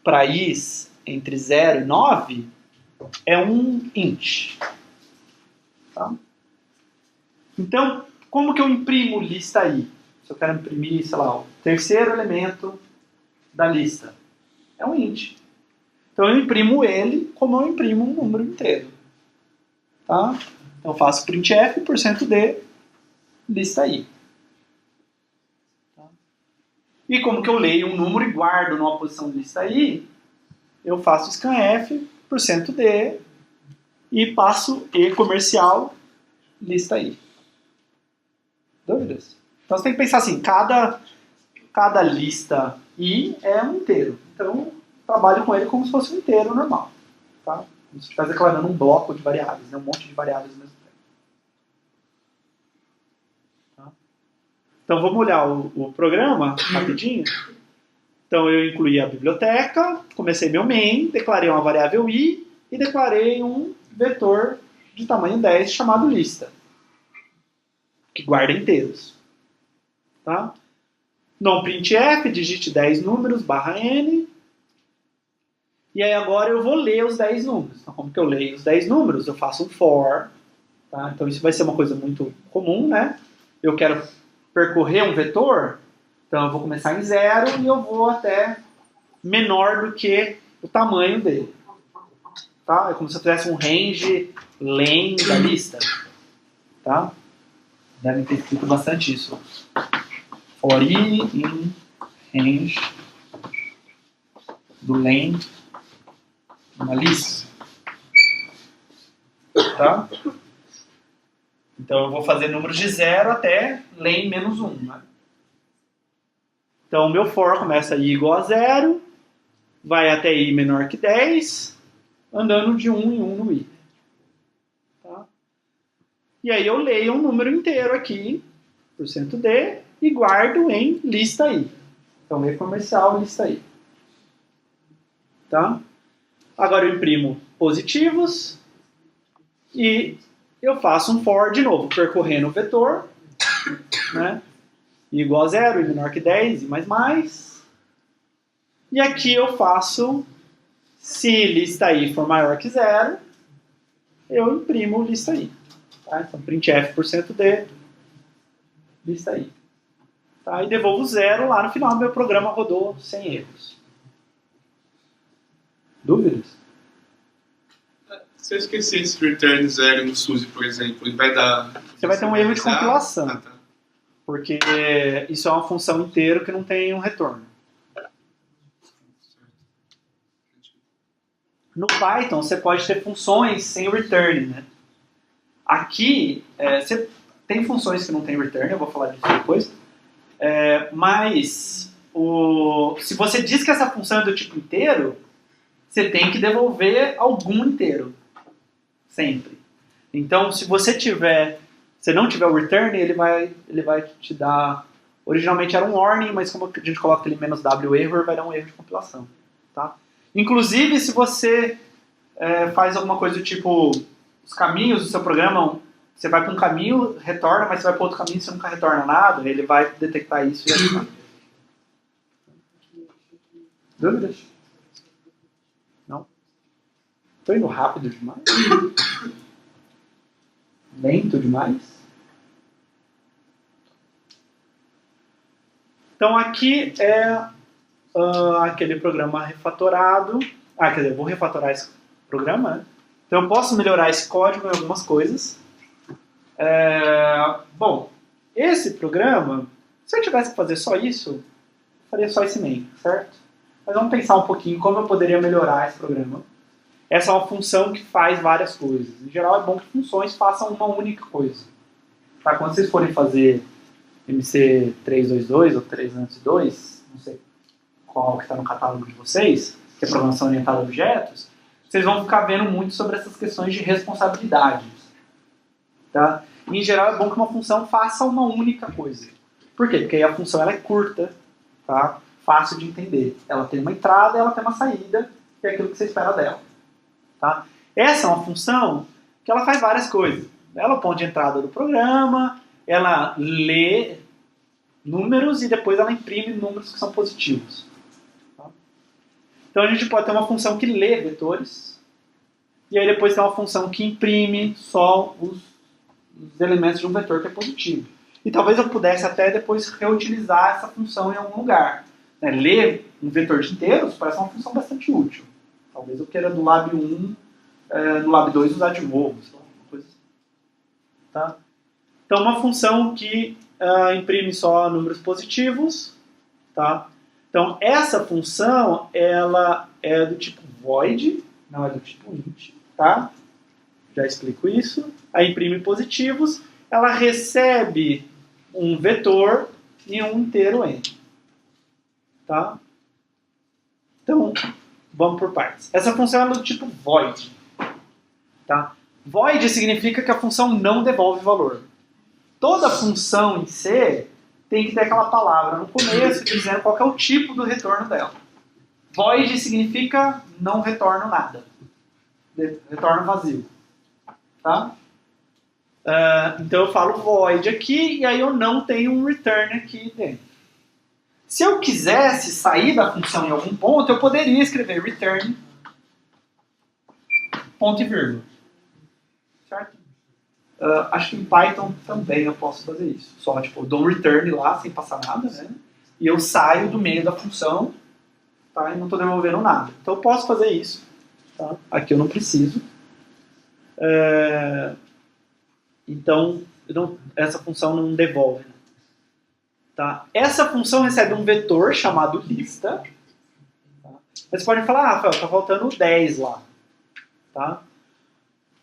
S1: para is entre 0 e 9 é um int. Tá? Então, como que eu imprimo lista i? Se eu quero imprimir, sei lá, o terceiro elemento da lista, é um int. Então, eu imprimo ele como eu imprimo um número inteiro. Tá? Então, eu faço printf, %d, lista i. E como que eu leio um número e guardo numa posição de lista i, eu faço scanf, %d, e passo e comercial, lista i. Dúvidas? Então você tem que pensar assim, cada lista i é um inteiro. Então eu trabalho com ele como se fosse um inteiro normal. Tá? Como se estivesse declarando um bloco de variáveis, né? Um monte de variáveis ao mesmo tempo. Então vamos olhar o programa rapidinho. Então eu incluí a biblioteca, comecei meu main, declarei uma variável i e declarei um vetor de tamanho 10 chamado lista, que guarda inteiros. Tá? No printf, digite 10 números, /n, e aí agora eu vou ler os 10 números. Então como que eu leio os 10 números? Eu faço um for. Tá? Então isso vai ser uma coisa muito comum, né? Eu quero percorrer um vetor, então eu vou começar em 0 e eu vou até menor do que o tamanho dele. Tá? É como se eu fizesse um range len da lista. Tá? Devem ter escrito bastante isso. For i in range do len uma lista. Tá? Então eu vou fazer números de 0 até len menos 1. Né? Então o meu for começa i igual a 0, vai até i menor que 10, andando de 1 em 1 no i. Tá? E aí eu leio um número inteiro aqui, %d, e guardo em lista i. Então e comercial lista i. Tá? Agora eu imprimo positivos e eu faço um for de novo, percorrendo o vetor, né? I igual a 0, i menor que 10, i mais. E aqui eu faço, se lista i for maior que 0, eu imprimo lista i. Tá? Então printf %d, lista i. Tá? E devolvo 0 lá no final, meu programa rodou sem erros. Dúvidas?
S3: Se eu esquecer esse return 0 no SUSE, por exemplo, ele vai dar...
S1: Você vai ter um erro de compilação.
S3: Ah, tá.
S1: Porque isso é uma função inteira que não tem um retorno. No Python, você pode ter funções sem return. Né? Aqui, você tem funções que não tem return, eu vou falar disso depois. Mas, se você diz que essa função é do tipo inteiro, você tem que devolver algum inteiro. Sempre. Então, se você não tiver o return, ele vai te dar Originalmente era um warning, mas como a gente coloca aquele "-w error", vai dar um erro de compilação. Tá? Inclusive, se você faz alguma coisa do tipo, os caminhos do seu programa, você vai para um caminho, retorna, mas você vai para outro caminho e você nunca retorna nada, ele vai detectar isso e ativar. Dúvidas? Não? Estou indo rápido demais? Lento demais? Então aqui é aquele programa refatorado. Quer dizer, eu vou refatorar esse programa, né? Então eu posso melhorar esse código em algumas coisas. Bom, esse programa, se eu tivesse que fazer só isso, eu faria só esse main, certo? Mas vamos pensar um pouquinho como eu poderia melhorar esse programa. Essa é uma função que faz várias coisas. Em geral, é bom que funções façam uma única coisa. Tá? Quando vocês forem fazer MC 322 ou 302, não sei qual que está no catálogo de vocês, que é programação orientada a objetos, vocês vão ficar vendo muito sobre essas questões de responsabilidade. Tá? Em geral, é bom que uma função faça uma única coisa. Por quê? Porque aí a função ela é curta, tá? Fácil de entender. Ela tem uma entrada, ela tem uma saída, que é aquilo que você espera dela. Tá? Essa é uma função que ela faz várias coisas. Ela é o ponto de entrada do programa, ela lê números e depois ela imprime números que são positivos. Tá? Então a gente pode ter uma função que lê vetores, e aí depois tem uma função que imprime só os elementos de um vetor que é positivo. E talvez eu pudesse até depois reutilizar essa função em algum lugar. Né? Ler um vetor de inteiros parece uma função bastante útil. Talvez eu queira do lab 1, no lab 2 usar de novo. Uma coisa assim. Tá? Então uma função que imprime só números positivos. Tá? Então essa função ela é do tipo void, não é do tipo int. Tá? Já explico isso. Aí imprime positivos. Ela recebe um vetor e um inteiro n. Tá? Então, vamos por partes. Essa função é do tipo void. Tá? Void significa que a função não devolve valor. Toda função em C tem que ter aquela palavra no começo dizendo qual é o tipo do retorno dela. Void significa não retorno nada. Retorno vazio. Tá? Então eu falo void aqui e aí eu não tenho um return aqui dentro. Se eu quisesse sair da função em algum ponto, eu poderia escrever return ponto e vírgula. Certo? Acho que em Python também eu posso fazer isso. Só tipo, eu dou um return lá sem passar nada, né? E eu saio do meio da função, tá? E não estou devolvendo nada. Então eu posso fazer isso. Tá? Aqui eu não preciso. Então, essa função não devolve. Tá? Essa função recebe um vetor chamado lista. Tá? Vocês podem falar, Rafael, está faltando 10 lá. Tá?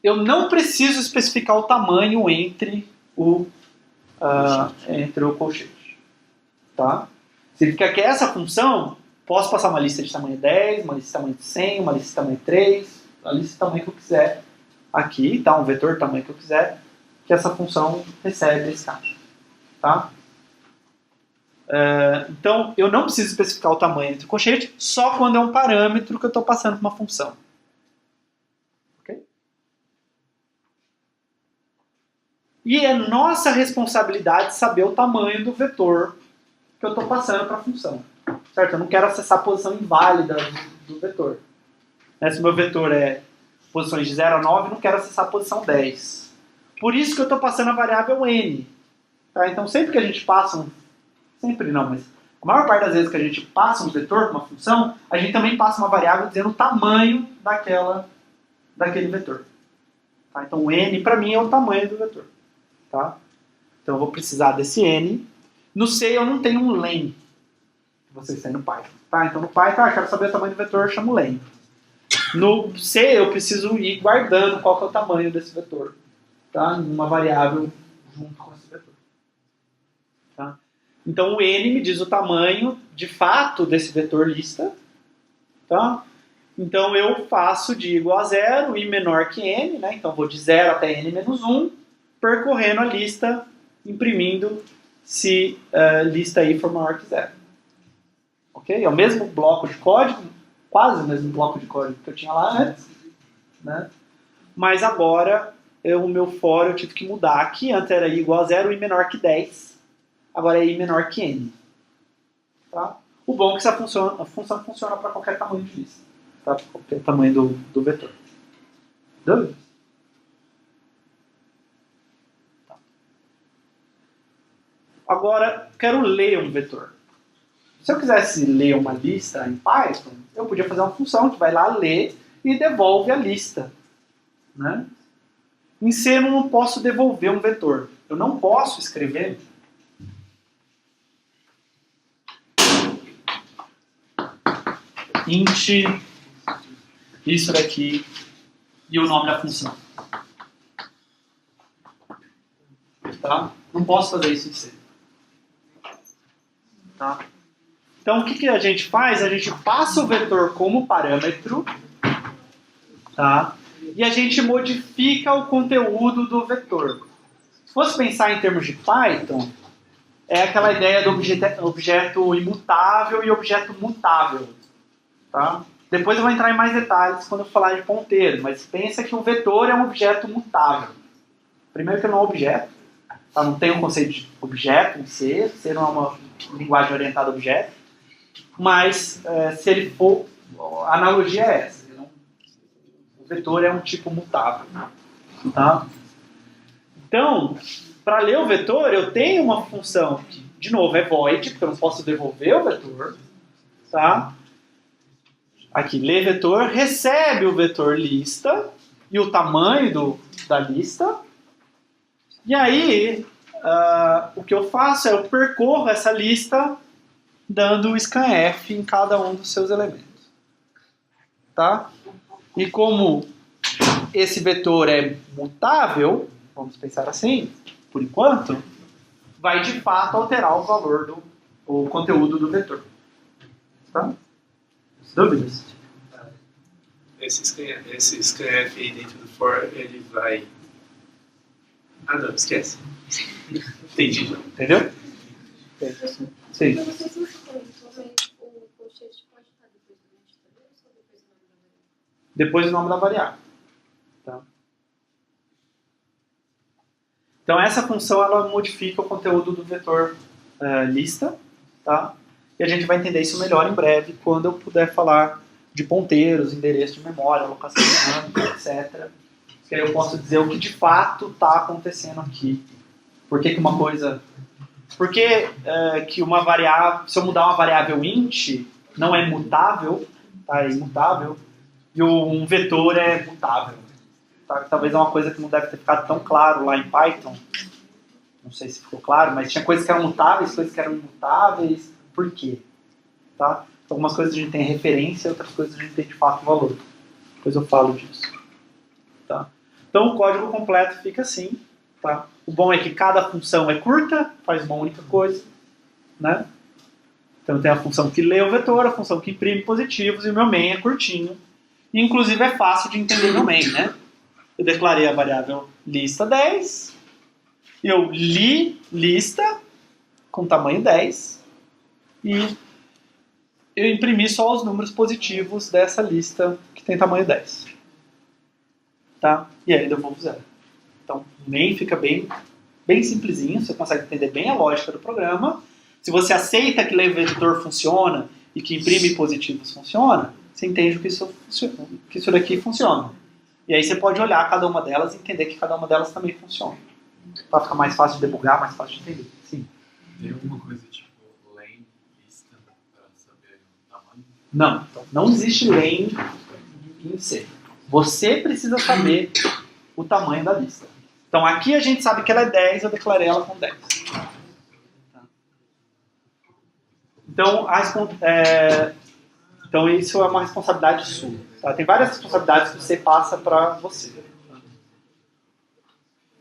S1: Eu não preciso especificar o tamanho entre o colchete. Tá? Significa que essa função, posso passar uma lista de tamanho 10, uma lista de tamanho 100, uma lista de tamanho 3, a lista de tamanho que eu quiser aqui, tá? Um vetor de tamanho que eu quiser, que essa função recebe esse cara. Tá? Então, eu não preciso especificar o tamanho entre o colchete só quando é um parâmetro que eu estou passando para uma função. Okay? E é nossa responsabilidade saber o tamanho do vetor que eu estou passando para a função. Certo? Eu não quero acessar a posição inválida do vetor. Se o meu vetor é posições de 0 a 9, eu não quero acessar a posição 10. Por isso que eu estou passando a variável n. Tá? Então, sempre que a gente passa sempre não, mas a maior parte das vezes que a gente passa um vetor para uma função, a gente também passa uma variável dizendo o tamanho daquele vetor. Tá? Então o n para mim é o tamanho do vetor. Tá? Então eu vou precisar desse n. No C eu não tenho um len, que vocês têm no Python. Tá? Então no Python, eu quero saber o tamanho do vetor, eu chamo len. No C eu preciso ir guardando qual que é o tamanho desse vetor. Tá? Numa variável junto com esse vetor. Tá? Então o n me diz o tamanho, de fato, desse vetor lista. Tá? Então eu faço de igual a 0 e menor que n, né? Então vou de 0 até n menos 1, percorrendo a lista, imprimindo se lista i for maior que 0. Ok? É o mesmo bloco de código, quase o mesmo bloco de código que eu tinha lá antes, né? Mas agora o meu for eu tive que mudar. Aqui antes era i igual a 0, i menor que 10. Agora é i menor que n. Tá? O bom é que essa função funciona para qualquer tamanho de lista. Tá? Para qualquer tamanho do vetor. Dúvidas? Tá. Agora, quero ler um vetor. Se eu quisesse ler uma lista em Python, eu podia fazer uma função que vai lá ler e devolve a lista. Né? Em C eu não posso devolver um vetor. Eu não posso escrever int isso daqui e o nome da função. Tá? Não posso fazer isso em C. Tá? Então o que a gente faz? A gente passa o vetor como parâmetro, tá? E a gente modifica o conteúdo do vetor. Se fosse pensar em termos de Python, é aquela ideia do objeto imutável e objeto mutável. Tá? Depois eu vou entrar em mais detalhes quando eu falar de ponteiro, mas pensa que o vetor é um objeto mutável. Primeiro que não é um objeto, tá? Não tem um conceito de objeto em C, C não é uma linguagem orientada a objeto, mas se ele for, a analogia é essa. O vetor é um tipo mutável. Tá? Então, para ler o vetor, eu tenho uma função que, de novo, é void, porque eu não posso devolver o vetor. Tá? Aqui, ler vetor, recebe o vetor lista e o tamanho da lista. E aí, o que eu faço é eu percorro essa lista dando scanf em cada um dos seus elementos. Tá? E como esse vetor é mutável, vamos pensar assim, por enquanto, vai de fato alterar o valor o conteúdo do vetor. Tá? Dúvidas?
S4: Esse scanf aí dentro do for, ele vai... Ah, não, esquece. Entendi.
S1: Entendeu? Sim.
S6: Então, vocês não sabem o colchete pode estar depois do nome da variável ou depois do nome da variável?
S1: Depois do nome da variável. Tá? Então essa função ela modifica o conteúdo do vetor lista, tá? E a gente vai entender isso melhor em breve quando eu puder falar de ponteiros, endereço de memória, alocação dinâmica, etc. Que aí eu posso dizer o que de fato está acontecendo aqui. Por que uma coisa... Por que que uma variável... Se eu mudar uma variável int, não é mutável, tá? É imutável, e um vetor é mutável. Tá? Talvez é uma coisa que não deve ter ficado tão claro lá em Python. Não sei se ficou claro, mas tinha coisas que eram mutáveis, coisas que eram imutáveis. Por quê? Tá? Algumas coisas a gente tem referência, outras coisas a gente tem de fato valor. Depois eu falo disso. Tá? Então o código completo fica assim. Tá? O bom é que cada função é curta, faz uma única coisa. Né? Então tem a função que lê o vetor, a função que imprime positivos, e o meu main é curtinho. E, inclusive é fácil de entender meu main. Né? Eu declarei a variável lista 10, eu li lista com tamanho 10, e eu imprimi só os números positivos dessa lista que tem tamanho 10. Tá? E aí eu devolvo 0. Então, o main fica bem simplesinho, você consegue entender bem a lógica do programa. Se você aceita que ler vetor funciona e que imprime positivos funciona, você entende que isso daqui funciona. E aí você pode olhar cada uma delas e entender que cada uma delas também funciona. Para ficar mais fácil de debugar, mais fácil de entender. Sim.
S2: Tem alguma coisa tipo len lista para saber o tamanho?
S1: Não. Então, não existe len em C. Você precisa saber o tamanho da lista. Então aqui a gente sabe que ela é 10, eu declarei ela com 10. Então, então isso é uma responsabilidade sua. Tá? Tem várias responsabilidades que você passa para você.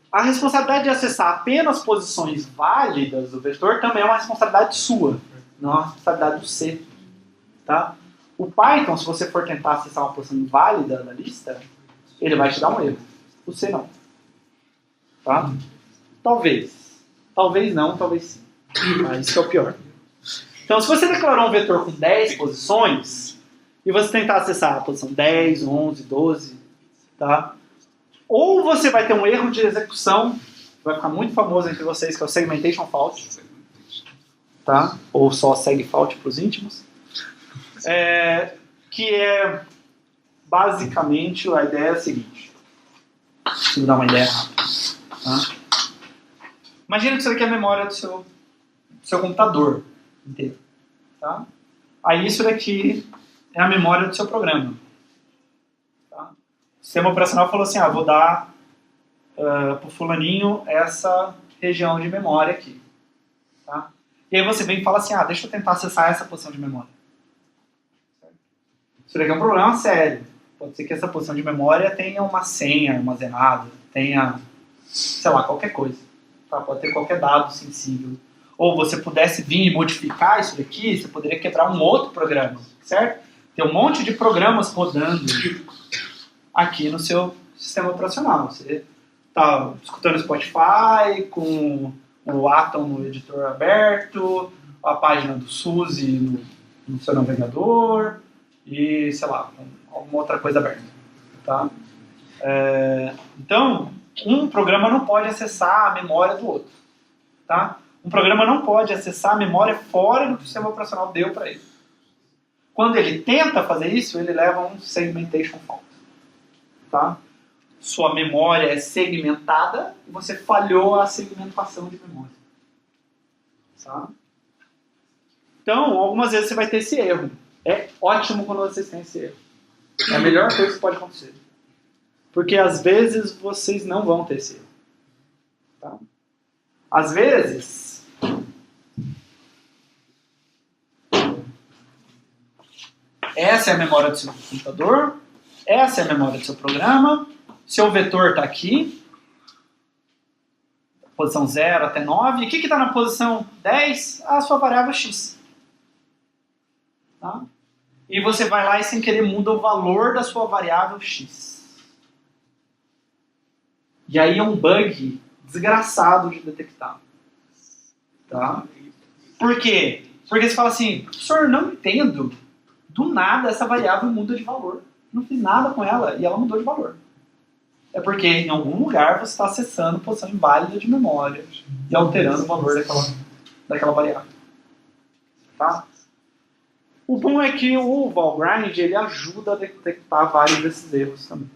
S1: A responsabilidade de acessar apenas posições válidas do vetor também é uma responsabilidade sua, não é uma responsabilidade do C. Tá? O Python, se você for tentar acessar uma posição válida da lista, ele vai te dar um erro. O C não. Tá? Talvez. Talvez não, talvez sim. Isso que é o pior. Então, se você declarou um vetor com 10 posições, e você tentar acessar a posição 10, 11, 12, tá? Ou você vai ter um erro de execução, que vai ficar muito famoso entre vocês, que é o segmentation fault, tá? Ou só seg fault para os íntimos. Que é basicamente a ideia é a seguinte. Deixa eu dar uma ideia rápida. Tá? Imagina que isso aqui é a memória do seu computador inteiro. Tá? Aí isso daqui é a memória do seu programa. Tá? O sistema operacional falou assim, vou dar para o fulaninho essa região de memória aqui. Tá? E aí você vem e fala assim, deixa eu tentar acessar essa posição de memória. Isso daqui é um problema sério. Pode ser que essa posição de memória tenha uma senha armazenada, tenha, sei lá, qualquer coisa. Tá? Pode ter qualquer dado sensível. Ou você pudesse vir e modificar isso daqui, você poderia quebrar um outro programa, certo? Tem um monte de programas rodando aqui no seu sistema operacional. Você está escutando Spotify, com o Atom no editor aberto, a página do SUSE no seu navegador e, sei lá, alguma outra coisa aberta. Tá? Então, um programa não pode acessar a memória do outro. Tá? Um programa não pode acessar a memória fora do que o sistema operacional deu para ele. Quando ele tenta fazer isso, ele leva um segmentation fault. Tá? Sua memória é segmentada e você falhou a segmentação de memória. Tá? Então, algumas vezes você vai ter esse erro. É ótimo quando vocês têm esse erro. É a melhor coisa que pode acontecer. Porque às vezes vocês não vão ter esse erro. Tá? Às vezes, essa é a memória do seu computador, essa é a memória do seu programa, seu vetor está aqui, posição 0 até 9, e o que está na posição 10? A sua variável x. Tá? E você vai lá e sem querer muda o valor da sua variável x. E aí é um bug desgraçado de detectar. Tá? Por quê? Porque você fala assim, professor, não entendo. Do nada essa variável muda de valor. Não fiz nada com ela e ela mudou de valor. É porque em algum lugar você está acessando posição inválida de memória e alterando o valor daquela variável. Tá? O bom é que o Valgrind ele ajuda a detectar vários desses erros também.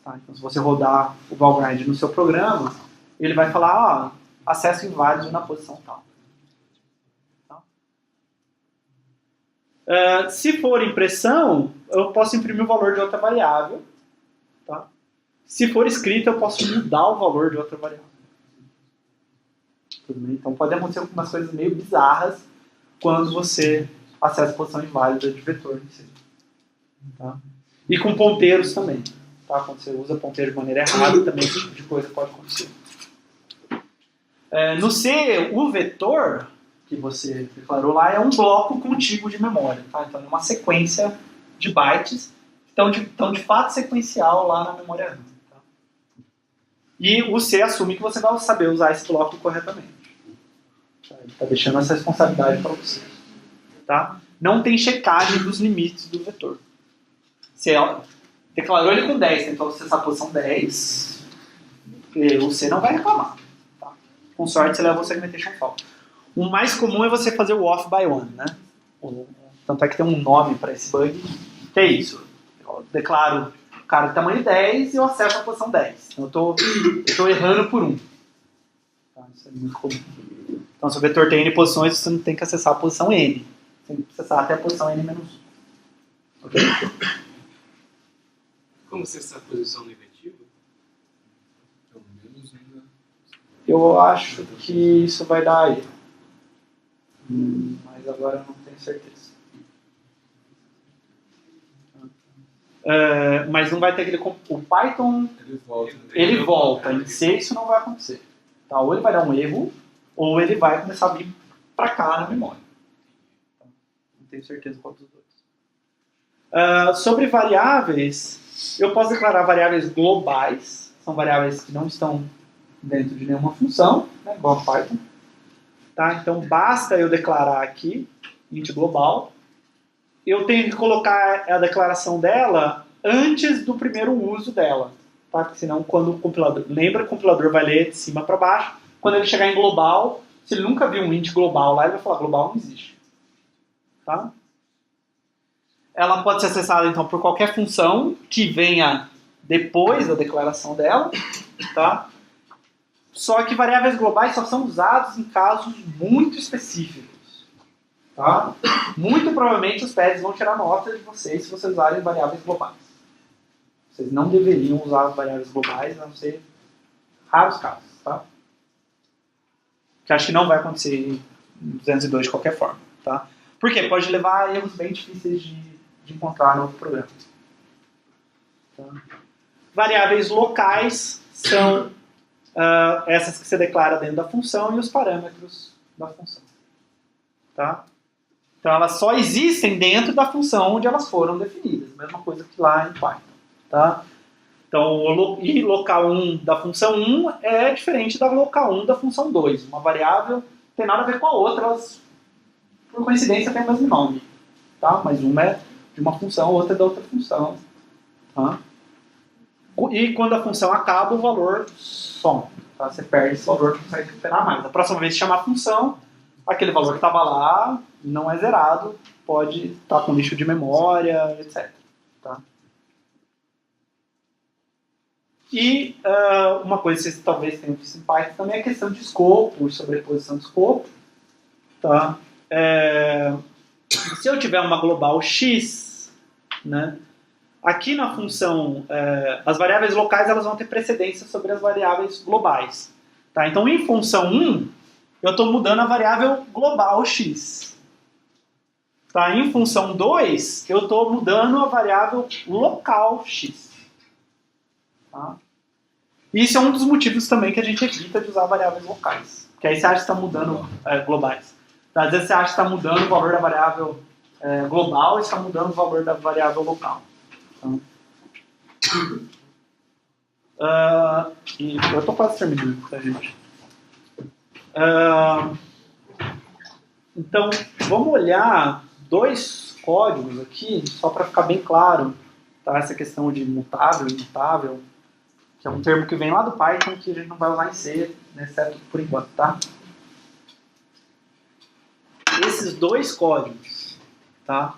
S1: Tá? Então, se você rodar o Valgrind no seu programa, ele vai falar, acesso inválido na posição tal. Tá? Se for impressão, eu posso imprimir o valor de outra variável. Tá? Se for escrito, eu posso mudar o valor de outra variável. Tudo bem? Então, pode acontecer algumas coisas meio bizarras quando você acessa a posição inválida de vetor. Tá? E com ponteiros também. Tá? Quando você usa ponteiro de maneira errada, também esse tipo de coisa pode acontecer. No C, o vetor que você declarou lá é um bloco contíguo de memória. Tá? Então é uma sequência de bytes que estão de fato sequencial lá na memória RAM. Tá? E o C assume que você vai saber usar esse bloco corretamente. Tá? Ele está deixando essa responsabilidade para você. Tá? Não tem checagem dos limites do vetor. Você declarou ele com 10, tentou acessar a posição 10, o C não vai reclamar. Tá? Com sorte, você leva o segmentation fault. O mais comum é você fazer o off by one. Né? Tanto é que tem um nome para esse bug, que é isso. Eu declaro o cara de tamanho 10 e eu acesso a posição 10. Então eu estou errando por 1. Tá? Isso é muito comum. Então, se o vetor tem N posições, você não tem que acessar a posição N. Você tem que acessar até a posição N-1. Ok?
S4: Como você está a posição negativa?
S2: Pelo menos ainda.
S1: Eu acho que isso vai dar aí. Mas agora eu não tenho certeza. Mas não vai ter aquele... O Python, ele volta. Em C isso não vai acontecer. Tá? Ou ele vai dar um erro, ou ele vai começar a vir para cá na memória. Não tenho certeza qual dos dois. Sobre variáveis, eu posso declarar variáveis globais. São variáveis que não estão dentro de nenhuma função, né, igual a Python. Tá? Então, basta eu declarar aqui, int global. Eu tenho que colocar a declaração dela antes do primeiro uso dela. Tá? Porque senão, quando o compilador... Lembra que o compilador vai ler de cima para baixo. Quando ele chegar em global, se ele nunca viu um int global lá, ele vai falar, global não existe. Tá? Ela pode ser acessada, então, por qualquer função que venha depois da declaração dela. Tá? Só que variáveis globais só são usados em casos muito específicos. Tá? Muito provavelmente os pads vão tirar nota de vocês se vocês usarem variáveis globais. Vocês não deveriam usar variáveis globais, a não ser raros casos. Tá? Que acho que não vai acontecer em 202 de qualquer forma. Tá? Por quê? Pode levar a erros bem difíceis de encontrar no programa. Tá? Variáveis locais são essas que você declara dentro da função e os parâmetros da função. Tá? Então elas só existem dentro da função onde elas foram definidas. Mesma coisa que lá em Python. Tá? Então, e local 1 da função 1 é diferente da local 1 da função 2. Uma variável não tem nada a ver com a outra, elas, por coincidência, têm o mesmo nome. Tá? Mas uma é de uma função, a outra é da outra função. Tá? E quando a função acaba, o valor some. Tá? Você perde esse valor, não consegue recuperar mais. A próxima vez que chamar a função, aquele valor que estava lá não é zerado, pode estar com lixo de memória, etc. Tá? E uma coisa que vocês talvez tenham visto em Python também é a questão de escopo, sobreposição de escopo. Tá? Se eu tiver uma global x, né, aqui na função, as variáveis locais elas vão ter precedência sobre as variáveis globais. Tá? Então, em função 1, eu estou mudando a variável global x. Tá? Em função 2, eu estou mudando a variável local x. Tá? Isso é um dos motivos também que a gente evita de usar variáveis locais. Porque aí você acha que está mudando globais. Às vezes você acha que está mudando o valor da variável global e está mudando o valor da variável local. Então, e eu estou quase terminando, tá, gente? Então, vamos olhar dois códigos aqui, só para ficar bem claro, tá? Essa questão de mutável e imutável, que é um termo que vem lá do Python que a gente não vai usar em C, né, exceto por enquanto, tá? Esses dois códigos, tá?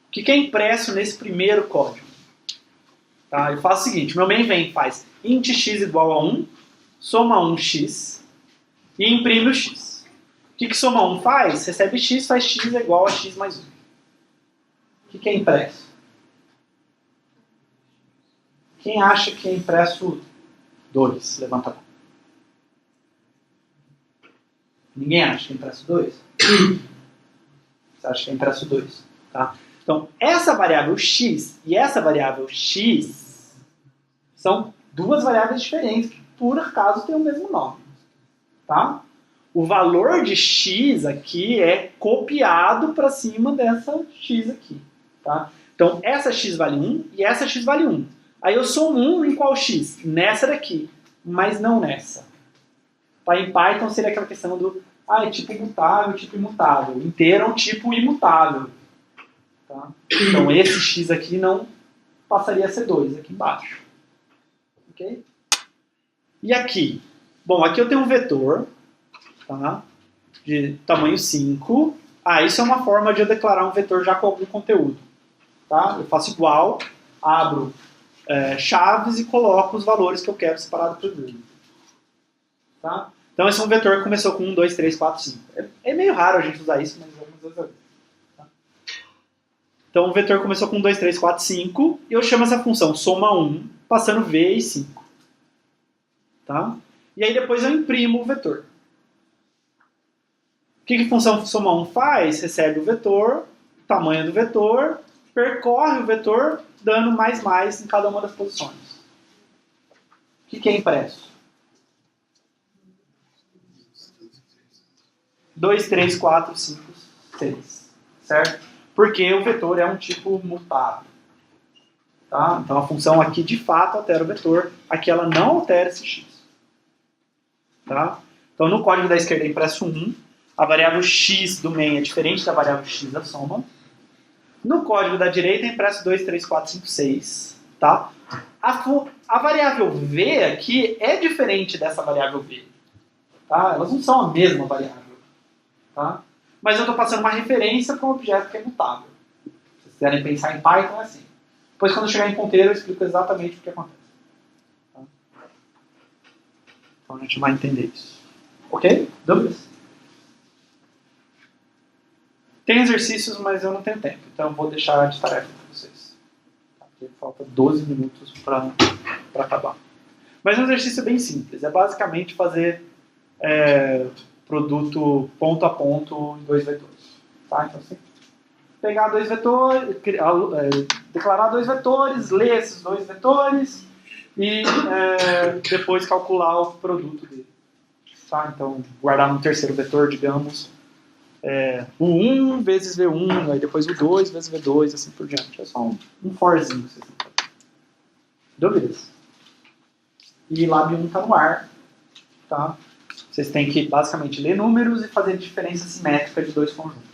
S1: O que é impresso nesse primeiro código? Tá? Eu faço o seguinte, meu main vem faz int x igual a 1, soma 1x e imprime o x. O que soma 1 faz? Recebe x, faz x igual a x mais 1. O que é impresso? Quem acha que é impresso 2? Levanta a mão. Ninguém acha que é impresso 2? Você acha que é impresso 2? Tá? Então, essa variável x e essa variável x são duas variáveis diferentes que, por acaso, têm o mesmo nome. Tá? O valor de x aqui é copiado para cima dessa x aqui. Tá? Então, essa x vale 1 e essa x vale 1. Aí eu somo 1 em qual x? Nessa daqui, mas não nessa. Tá? Em Python seria aquela questão do é tipo mutável, tipo imutável. Inteiro é um tipo imutável. Tá? Então esse x aqui não passaria a ser 2 aqui embaixo. Ok? E aqui? Bom, aqui eu tenho um vetor, tá? De tamanho 5. Isso é uma forma de eu declarar um vetor já com algum conteúdo. Tá? Eu faço igual, abro chaves e coloco os valores que eu quero separado por vírgula. Tá? Então esse é um vetor que começou com 1, 2, 3, 4, 5. É meio raro a gente usar isso, mas algumas vezes eu uso. Tá? Então o vetor começou com 1, 2, 3, 4, 5 e eu chamo essa função soma 1, passando v e 5. Tá? E aí depois eu imprimo o vetor. O que a função soma 1 faz? Recebe o vetor, tamanho do vetor, percorre o vetor, dando mais em cada uma das posições. O que é impresso? 2, 3, 4, 5, 6. Certo? Porque o vetor é um tipo mutável. Tá? Então a função aqui de fato altera o vetor, aqui ela não altera esse x. Tá? Então Então, no código da esquerda é impresso 1, a variável x do main é diferente da variável x da soma. No código da direita é impresso 2, 3, 4, 5, 6. Tá? A variável v aqui é diferente dessa variável v. Tá? Elas não são a mesma variável. Tá? Mas eu estou passando uma referência para um objeto que é mutável. Se vocês quiserem pensar em Python, é assim. Depois, quando eu chegar em ponteiro, eu explico exatamente o que acontece. Tá? Então, a gente vai entender isso. Ok? Dúvidas? Tem exercícios, mas eu não tenho tempo. Então, eu vou deixar de tarefa para vocês. Tá? Porque falta 12 minutos para acabar. Mas é um exercício bem simples. É basicamente fazer produto ponto a ponto em 2 vetores. Tá? Então, assim, pegar 2 vetores, declarar 2 vetores, ler esses 2 vetores e depois calcular o produto dele. Tá? Então, guardar no terceiro vetor, digamos, o 1 vezes V1, aí depois o 2 vezes V2, assim por diante. É só um forzinho que vocês têm que fazer. Dúvidas? E Lab 1 está no ar. Tá? Vocês têm que, basicamente, ler números e fazer diferença simétrica de 2 conjuntos.